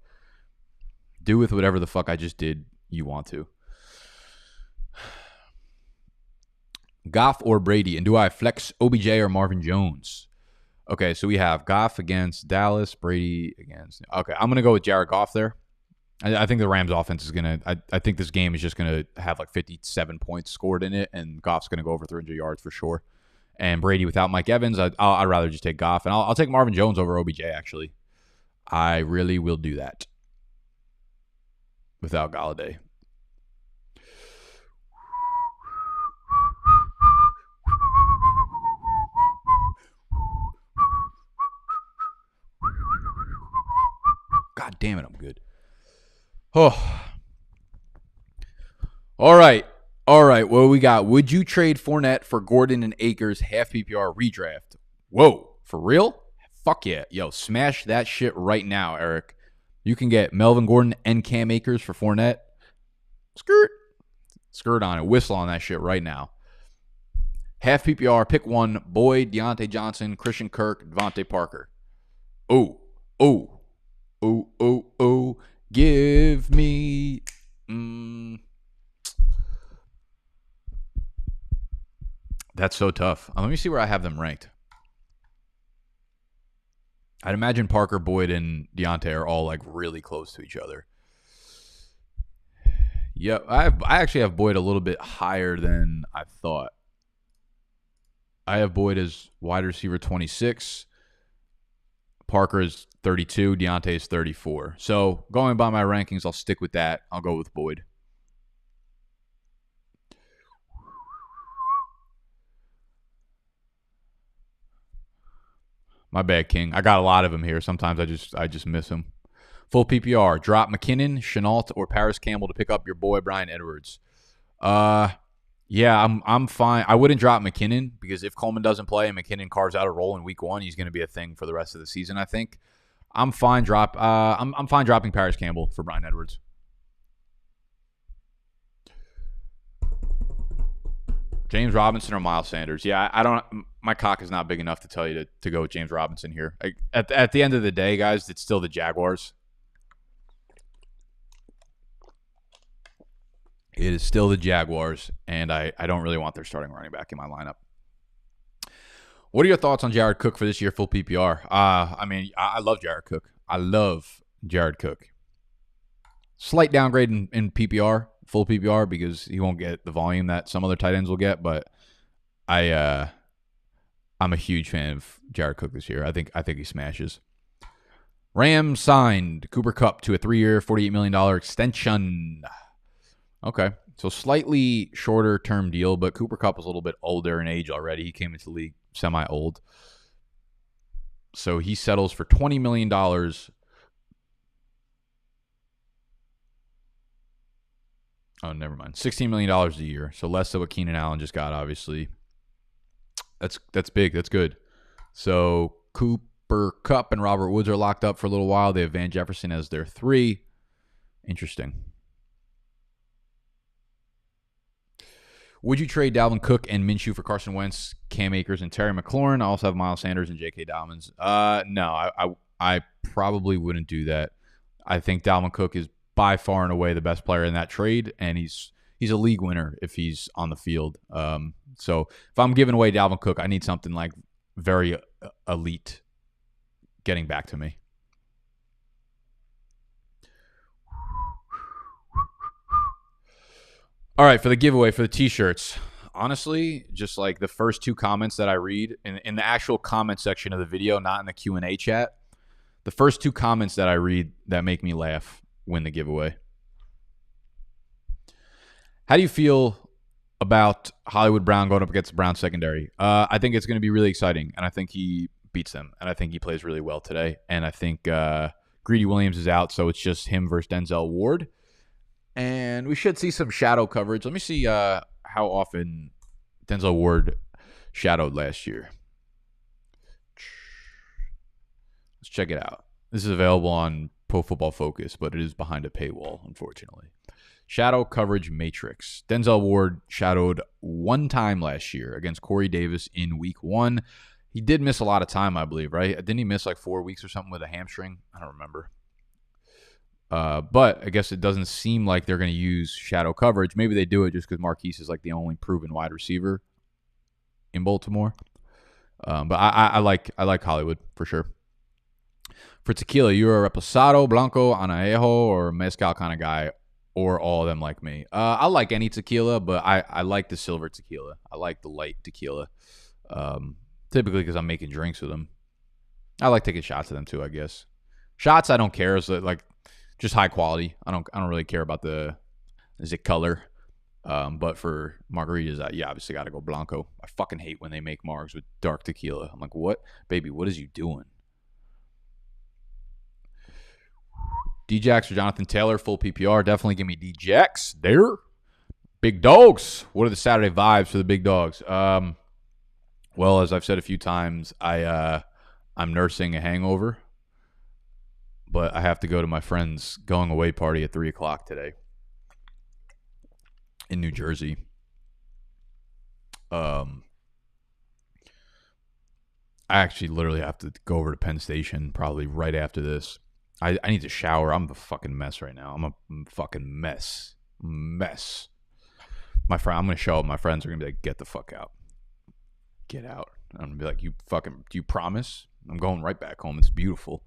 Do with whatever the fuck I just did you want to. Goff or Brady? And do I flex OBJ or Marvin Jones? Okay, so we have Goff against Dallas, Brady against... Okay, I'm going to go with Jared Goff there. I think the Rams offense is going to... I think this game is just going to have like 57 points scored in it, and Goff's going to go over 300 yards for sure. And Brady without Mike Evans, I'd rather just take Goff. And I'll take Marvin Jones over OBJ, actually. I really will do that. Without Galladay. God damn it, I'm good. Oh. All right. What we got? Would you trade Fournette for Gordon and Akers half PPR redraft? Whoa. For real? Fuck yeah. Yo, smash that shit right now, Eric. You can get Melvin Gordon and Cam Akers for Fournette. Skirt on it. Whistle on that shit right now. Half PPR, pick one. Boyd, Deontay Johnson, Christian Kirk, Devontae Parker. Oh. Give me... That's so tough. Let me see where I have them ranked. I'd imagine Parker, Boyd, and Deontay are all like really close to each other. Yep, I actually have Boyd a little bit higher than I thought. I have Boyd as wide receiver 26. Parker is 32. Deontay is 34. So going by my rankings, I'll stick with that. I'll go with Boyd. My bad, King. I got a lot of them here. Sometimes I just miss them. Full PPR. Drop McKinnon, Chenault, or Paris Campbell to pick up your boy Bryan Edwards. Yeah, I'm fine. I wouldn't drop McKinnon because if Coleman doesn't play and McKinnon carves out a role in week 1, he's going to be a thing for the rest of the season, I think. I'm fine I'm fine dropping Paris Campbell for Bryan Edwards. James Robinson or Miles Sanders? Yeah, I don't. My cock is not big enough to tell you to go with James Robinson here. At the end of the day, guys, it's still the Jaguars. It is still the Jaguars, and I don't really want their starting running back in my lineup. What are your thoughts on Jared Cook for this year, full PPR? I mean, I love Jared Cook. I love Jared Cook. Slight downgrade in PPR, full PPR, because he won't get the volume that some other tight ends will get. But I'm a huge fan of Jared Cook this year. I think he smashes. Rams signed Cooper Kupp to a 3-year, $48 million extension. Okay, so slightly shorter term deal, but Cooper Kupp was a little bit older in age already. He came into the league semi-old. So he settles for $20 million. Oh, never mind. $16 million a year. So less than what Keenan Allen just got, obviously. That's big. That's good. So Cooper Kupp and Robert Woods are locked up for a little while. They have Van Jefferson as their 3. Interesting. Would you trade Dalvin Cook and Minshew for Carson Wentz, Cam Akers, and Terry McLaurin? I also have Miles Sanders and J.K. Dobbins. No, I probably wouldn't do that. I think Dalvin Cook is by far and away the best player in that trade, and he's a league winner if he's on the field. So if I'm giving away Dalvin Cook, I need something like very elite getting back to me. All right, for the giveaway for the T-shirts, honestly, just like the first 2 comments that I read in the actual comment section of the video, not in the Q&A chat, the first 2 comments that I read that make me laugh win the giveaway. How do you feel about Hollywood Brown going up against the Browns secondary? I think it's going to be really exciting, and I think he beats them, and I think he plays really well today, and I think Greedy Williams is out, so it's just him versus Denzel Ward. And we should see some shadow coverage. Let me see how often Denzel Ward shadowed last year. Let's check it out. This is available on Pro Football Focus, but it is behind a paywall, unfortunately. Shadow coverage matrix. Denzel Ward shadowed 1 time last year against Corey Davis in week 1. He did miss a lot of time, I believe, right? Didn't he miss like 4 weeks or something with a hamstring? I don't remember. But I guess it doesn't seem like they're going to use shadow coverage. Maybe they do it just because Marquis is like the only proven wide receiver in Baltimore. But I like Hollywood for sure. For tequila, you're a reposado, blanco, anejo, or mezcal kind of guy, or all of them like me. I like any tequila, but I like the silver tequila. I like the light tequila, typically because I'm making drinks with them. I like taking shots of them too, I guess. Shots, I don't care. It's like just high quality. I don't really care about the color. But for margaritas, you obviously got to go blanco. I fucking hate when they make margs with dark tequila. I'm like, what, baby? What is you doing? Djax or Jonathan Taylor, full PPR. Definitely give me Djax there. Big dogs. What are the Saturday vibes for the big dogs? Well, as I've said a few times, I'm nursing a hangover, but I have to go to my friend's going away party at 3 o'clock today in New Jersey. I actually literally have to go over to Penn Station probably right after this. I need to shower. I'm a fucking mess right now. I'm a fucking mess. I'm going to show up. My friends are going to be like, get the fuck out. Get out. I'm going to be like, do you promise? I'm going right back home. It's beautiful.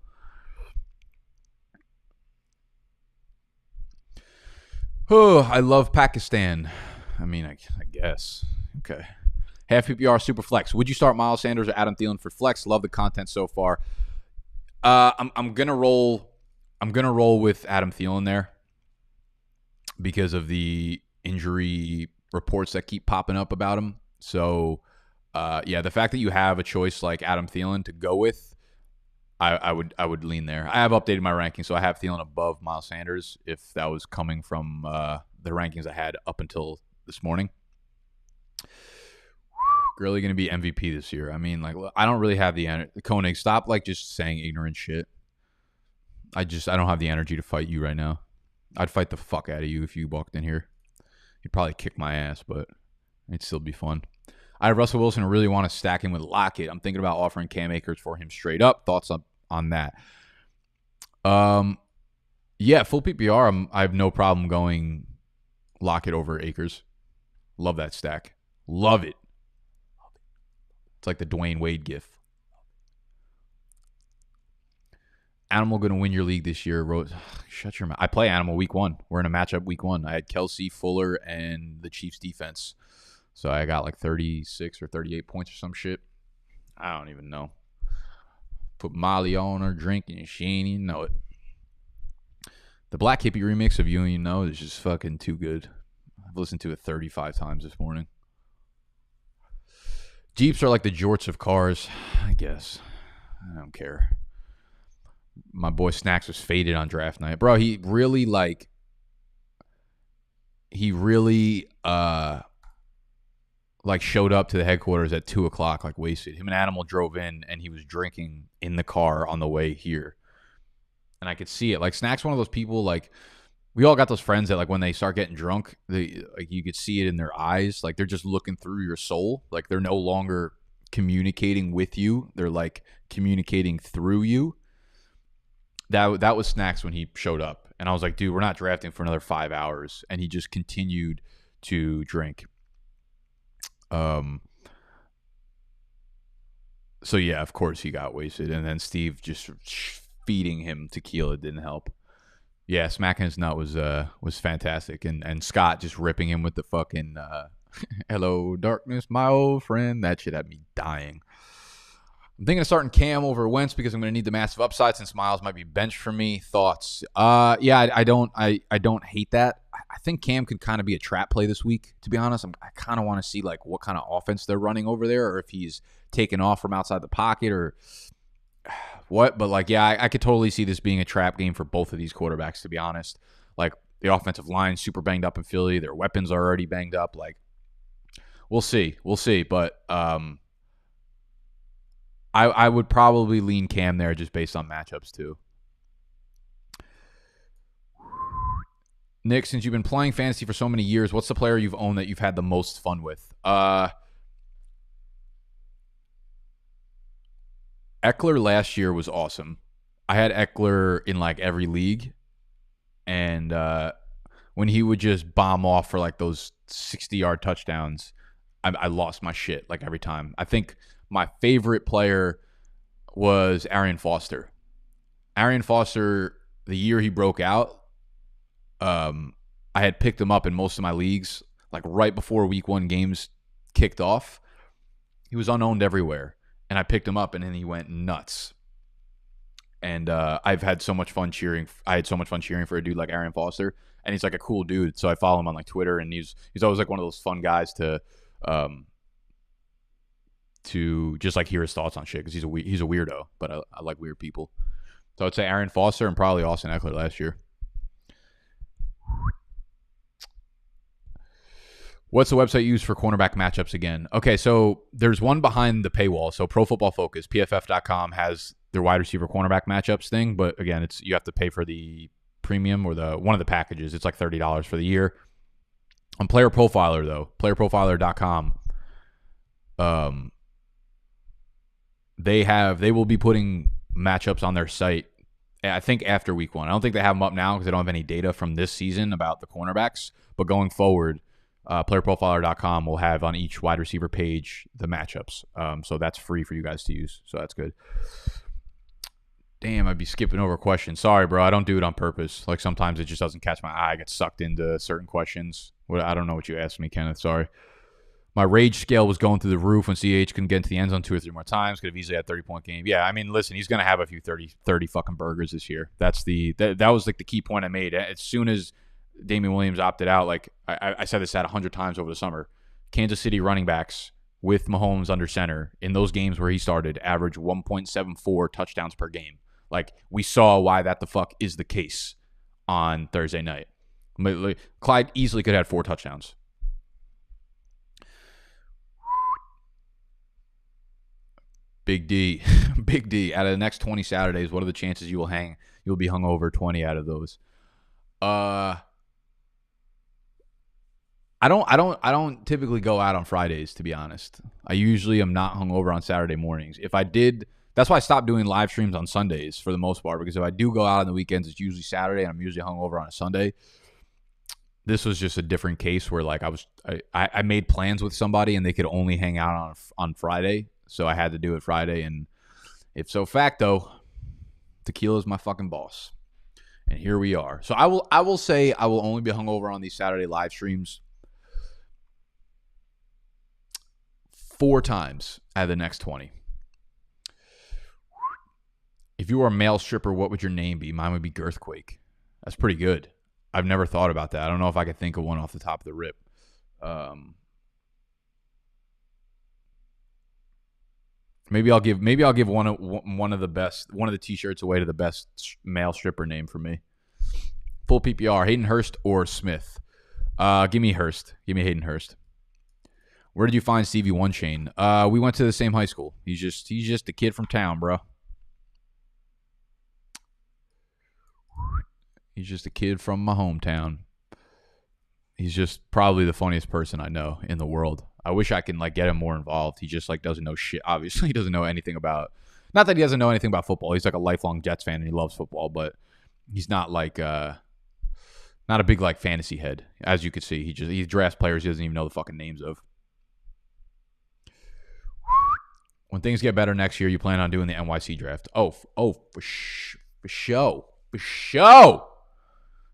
Oh, I love Pakistan. I mean, I guess. Okay. Half PPR, super flex. Would you start Miles Sanders or Adam Thielen for flex? Love the content so far. I'm gonna roll with Adam Thielen there because of the injury reports that keep popping up about him. So, the fact that you have a choice like Adam Thielen to go with, I would lean there. I have updated my ranking, so I have Thielen above Miles Sanders. If that was coming from the rankings I had up until this morning. Really going to be MVP this year. I mean, like, I don't really have the energy. Koenig, stop like just saying ignorant shit. I don't have the energy to fight you right now. I'd fight the fuck out of you if you walked in here. You'd probably kick my ass, but it'd still be fun. I have Russell Wilson and really want to stack him with Lockett. I'm thinking about offering Cam Akers for him straight up. Thoughts on that? Yeah, full PPR. I have no problem going Lockett over Akers. Love that stack. Love it. It's like the Dwayne Wade gif. Animal going to win your league this year. Shut your mouth. I play Animal week 1. We're in a matchup week 1. I had Kelsey, Fuller, and the Chiefs defense. So I got like 36 or 38 points or some shit. I don't even know. Put Molly on her drinking and she ain't even know it. The Black Hippie remix of You and You Know is just fucking too good. I've listened to it 35 times this morning. Jeeps are like the jorts of cars, I guess. I don't care. My boy Snacks was faded on draft night. Bro, he really showed up to the headquarters at 2 o'clock, like wasted. Him and Animal drove in, and he was drinking in the car on the way here. And I could see it. Like, Snacks, one of those people, like, we all got those friends that, like, when they start getting drunk, you could see it in their eyes. Like, they're just looking through your soul. Like, they're no longer communicating with you. They're, like, communicating through you. That was Snacks when he showed up. And I was like, dude, we're not drafting for another 5 hours. And he just continued to drink. So, yeah, of course he got wasted. And then Steve just feeding him tequila didn't help. Yeah, smacking his nut was fantastic. And Scott just ripping him with the fucking hello, darkness, my old friend. That shit had me dying. I'm thinking of starting Cam over Wentz because I'm going to need the massive upside since Miles might be benched for me. Thoughts? Yeah, I don't hate that. I think Cam could kind of be a trap play this week, to be honest. I kind of want to see like what kind of offense they're running over there, or if he's taken off from outside the pocket or what. But like, yeah, I could totally see this being a trap game for both of these quarterbacks, to be honest. Like, the offensive line super banged up in Philly. Their weapons are already banged up. Like, we'll see. But I would probably lean Cam there just based on matchups too. Nick, since you've been playing fantasy for so many years, what's the player you've owned that you've had the most fun with? Eckler last year was awesome. I had Eckler in like every league, and when he would just bomb off for like those 60-yard touchdowns, I lost my shit like every time. I think my favorite player was Arian Foster. Arian Foster, the year he broke out, I had picked him up in most of my leagues, like right before week 1 games kicked off. He was unowned everywhere, and I picked him up, and then he went nuts. And I've had so much fun cheering. I had so much fun cheering for a dude like Arian Foster, and he's like a cool dude. So I follow him on like Twitter, and he's always like one of those fun guys to just like hear his thoughts on shit, because he's a weirdo, but I like weird people. So I'd say Arian Foster and probably Austin Eckler last year. What's the website used for cornerback matchups again? Okay, so there's one behind the paywall. So Pro Football Focus, PFF.com, has their wide receiver cornerback matchups thing, but again, you have to pay for the premium or one of the packages. It's like $30 for the year. On Player Profiler though, playerprofiler.com, they will be putting matchups on their site, I think, after week 1. I don't think they have them up now because they don't have any data from this season about the cornerbacks, but going forward, playerprofiler.com will have on each wide receiver page the matchups. So that's free for you guys to use. So that's good. Damn, I'd be skipping over questions. Sorry, bro. I don't do it on purpose. Like sometimes it just doesn't catch my eye. I get sucked into certain questions. I don't know what you asked me, Kenneth. Sorry. My rage scale was going through the roof when CH couldn't get into the end zone 2 or 3 more times. Could have easily had a 30-point game. Yeah, I mean, listen, he's going to have a few 30 fucking burgers this year. That was like the key point I made. As soon as Damian Williams opted out, like I said this 100 times over the summer, Kansas City running backs with Mahomes under center in those games where he started average 1.74 touchdowns per game. Like, we saw why that the fuck is the case on Thursday night. Clyde easily could have had 4 touchdowns. Big D. Big D. Out of the next 20 Saturdays, what are the chances you'll be hung over 20 out of those? I don't typically go out on Fridays, to be honest. I usually am not hungover on Saturday mornings. If I did, that's why I stopped doing live streams on Sundays for the most part, because if I do go out on the weekends, it's usually Saturday, and I'm usually hungover on a Sunday. This was just a different case where like I made plans with somebody and they could only hang out on Friday, so I had to do it Friday. And if so facto, tequila's my fucking boss. And here we are. So I will say I will only be hungover on these Saturday live streams 4 times out of the next 20. If you were a male stripper, what would your name be? Mine would be Girthquake. That's pretty good. I've never thought about that. I don't know if I could think of one off the top of the rip. Maybe I'll give one of the t-shirts away to the best male stripper name for me. Full PPR, Hayden Hurst or Smith. Give me Hurst. Give me Hayden Hurst. Where did you find Stevie One Chain? We went to the same high school. He's just a kid from town, bro. He's just a kid from my hometown. He's just probably the funniest person I know in the world. I wish I can like get him more involved. He just like doesn't know shit. Obviously, he doesn't know anything about. Not that he doesn't know anything about football. He's like a lifelong Jets fan and he loves football, but he's not like not a big like fantasy head. As you could see, he drafts players he doesn't even know the fucking names of. When things get better next year, you plan on doing the NYC draft? Oh, for show.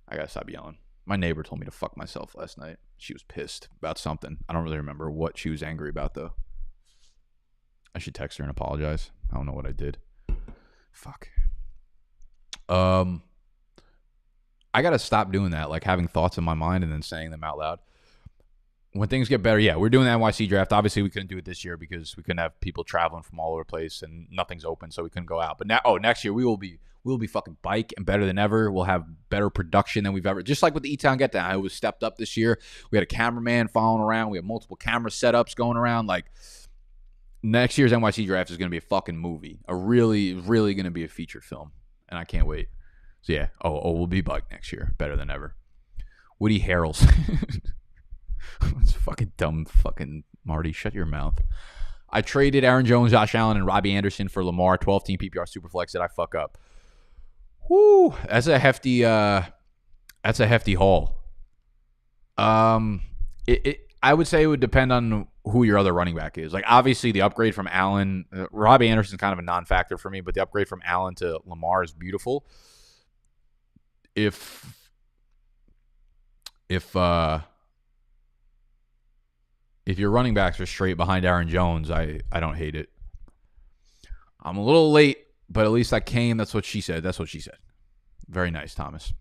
I gotta stop yelling. My neighbor told me to fuck myself last night. She was pissed about something. I don't really remember what she was angry about, though. I should text her and apologize. I don't know what I did. Fuck. I gotta stop doing that, like having thoughts in my mind and then saying them out loud. When things get better, yeah, we're doing the NYC draft. Obviously, we couldn't do it this year because we couldn't have people traveling from all over the place and nothing's open, so we couldn't go out. But next year we will be fucking bike and better than ever. We'll have better production than we've ever. Just like with the E-Town Get Down, I was stepped up this year. We had a cameraman following around. We have multiple camera setups going around. Like next year's NYC draft is going to be a fucking movie. A really, really going to be a feature film, and I can't wait. So yeah, we'll be bike next year, better than ever. Woody Harrelson. It's fucking dumb, fucking Marty. Shut your mouth. I traded Aaron Jones, Josh Allen, and Robbie Anderson for Lamar, 12-team PPR Superflex. Did I fuck up? Whoo, that's a hefty haul. I would say it would depend on who your other running back is. Like, obviously, the upgrade from Allen, Robbie Anderson's kind of a non-factor for me, but the upgrade from Allen to Lamar is beautiful. If your running backs are straight behind Aaron Jones, I don't hate it. I'm a little late, but at least I came. That's what she said. Very nice, Thomas.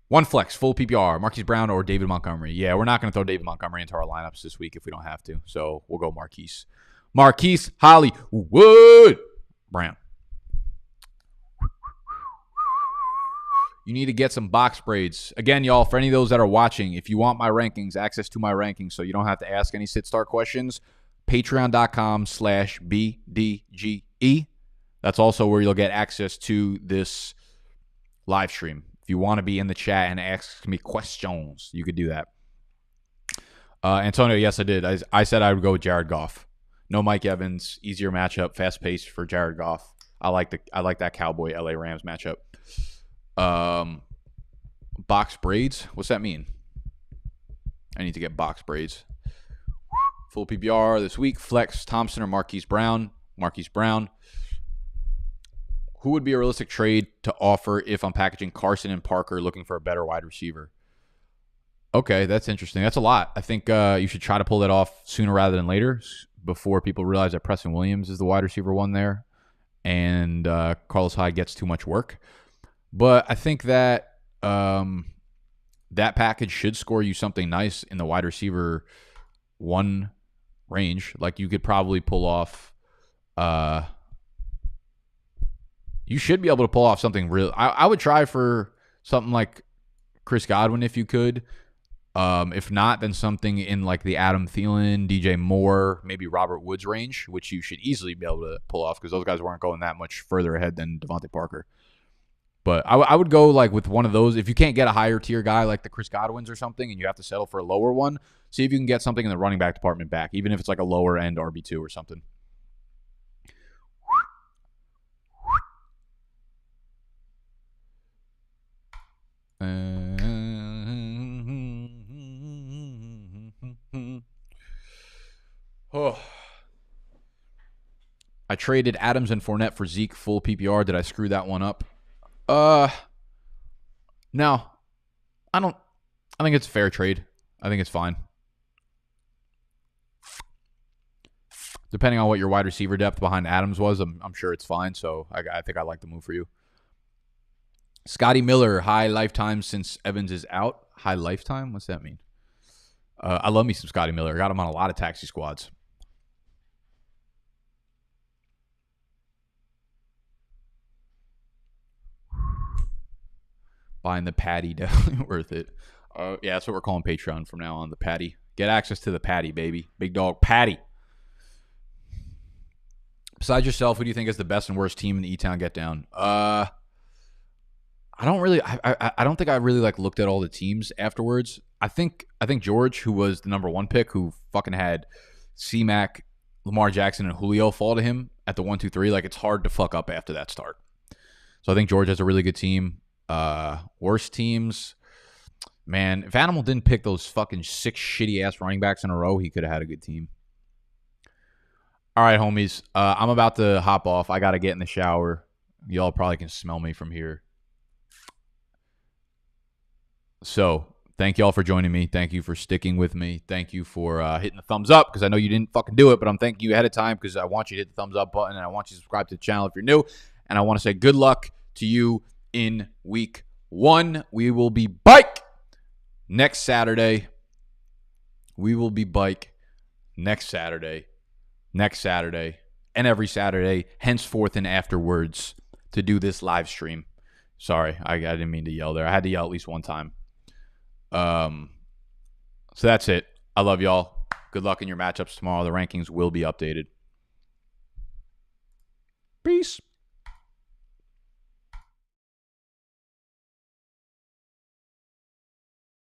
One flex, full PPR, Marquis Brown or David Montgomery. Yeah, we're not going to throw David Montgomery into our lineups this week if we don't have to. So we'll go Marquis. Marquis Hollywood Brown. You need to get some box braids. Again, y'all, for any of those that are watching, if you want my rankings, access to my rankings so you don't have to ask any sit-start questions, patreon.com/BDGE. That's also where you'll get access to this live stream. If you want to be in the chat and ask me questions, you could do that. Antonio, yes, I did. I said I would go with Jared Goff. No Mike Evans, easier matchup, fast paced for Jared Goff. I like that Cowboy LA Rams matchup. Box braids. What's that mean? I need to get box braids. Full PPR this week. Flex Thompson or Marquise Brown. Marquise Brown. Who would be a realistic trade to offer if I'm packaging Carson and Parker looking for a better wide receiver? Okay, that's interesting. That's a lot. I think you should try to pull that off sooner rather than later before people realize that Preston Williams is the wide receiver one there and Carlos Hyde gets too much work. But I think that that package should score you something nice in the wide receiver one range. Like you could probably pull off you should be able to pull off something real. I would try for something like Chris Godwin if you could. If not, then something in like the Adam Thielen, DJ Moore, maybe Robert Woods range, which you should easily be able to pull off because those guys weren't going that much further ahead than Devontae Parker. But I would go like with one of those. If you can't get a higher tier guy like the Chris Godwins or something and you have to settle for a lower one, see if you can get something in the running back department back, even if it's like a lower end RB2 or something. I traded Adams and Fournette for Zeke full PPR. Did I screw that one up? No. I think it's a fair trade. I think it's fine. Depending on what your wide receiver depth behind Adams was, I'm sure it's fine. So I think I like the move for you. Scotty Miller, high lifetime since Evans is out. High lifetime? What's that mean? I love me some Scotty Miller. I got him on a lot of taxi squads. Buying the patty, definitely worth it. Yeah, that's what we're calling Patreon from now on, the patty. Get access to the patty, baby. Big dog patty. Besides yourself, who do you think is the best and worst team in the E-Town Get Down? I don't think I really like looked at all the teams afterwards. I think George, who was the number one pick, who fucking had C-Mac, Lamar Jackson, and Julio fall to him at the 1, 2, 3. Like, it's hard to fuck up after that start. So I think George has a really good team. Worst teams, man. If Animal didn't pick those fucking 6 shitty ass running backs in a row, he could have had a good team. All right, homies. I'm about to hop off. I got to get in the shower. Y'all probably can smell me from here. So, thank y'all for joining me. Thank you for sticking with me. Thank you for hitting the thumbs up because I know you didn't fucking do it, but I'm thanking you ahead of time because I want you to hit the thumbs up button and I want you to subscribe to the channel if you're new. And I want to say good luck to you in week 1. We will be bike next Saturday. And every Saturday, henceforth and afterwards, to do this live stream. Sorry, I didn't mean to yell there. I had to yell at least one time. So that's it. I love y'all. Good luck in your matchups tomorrow. The rankings will be updated. Peace.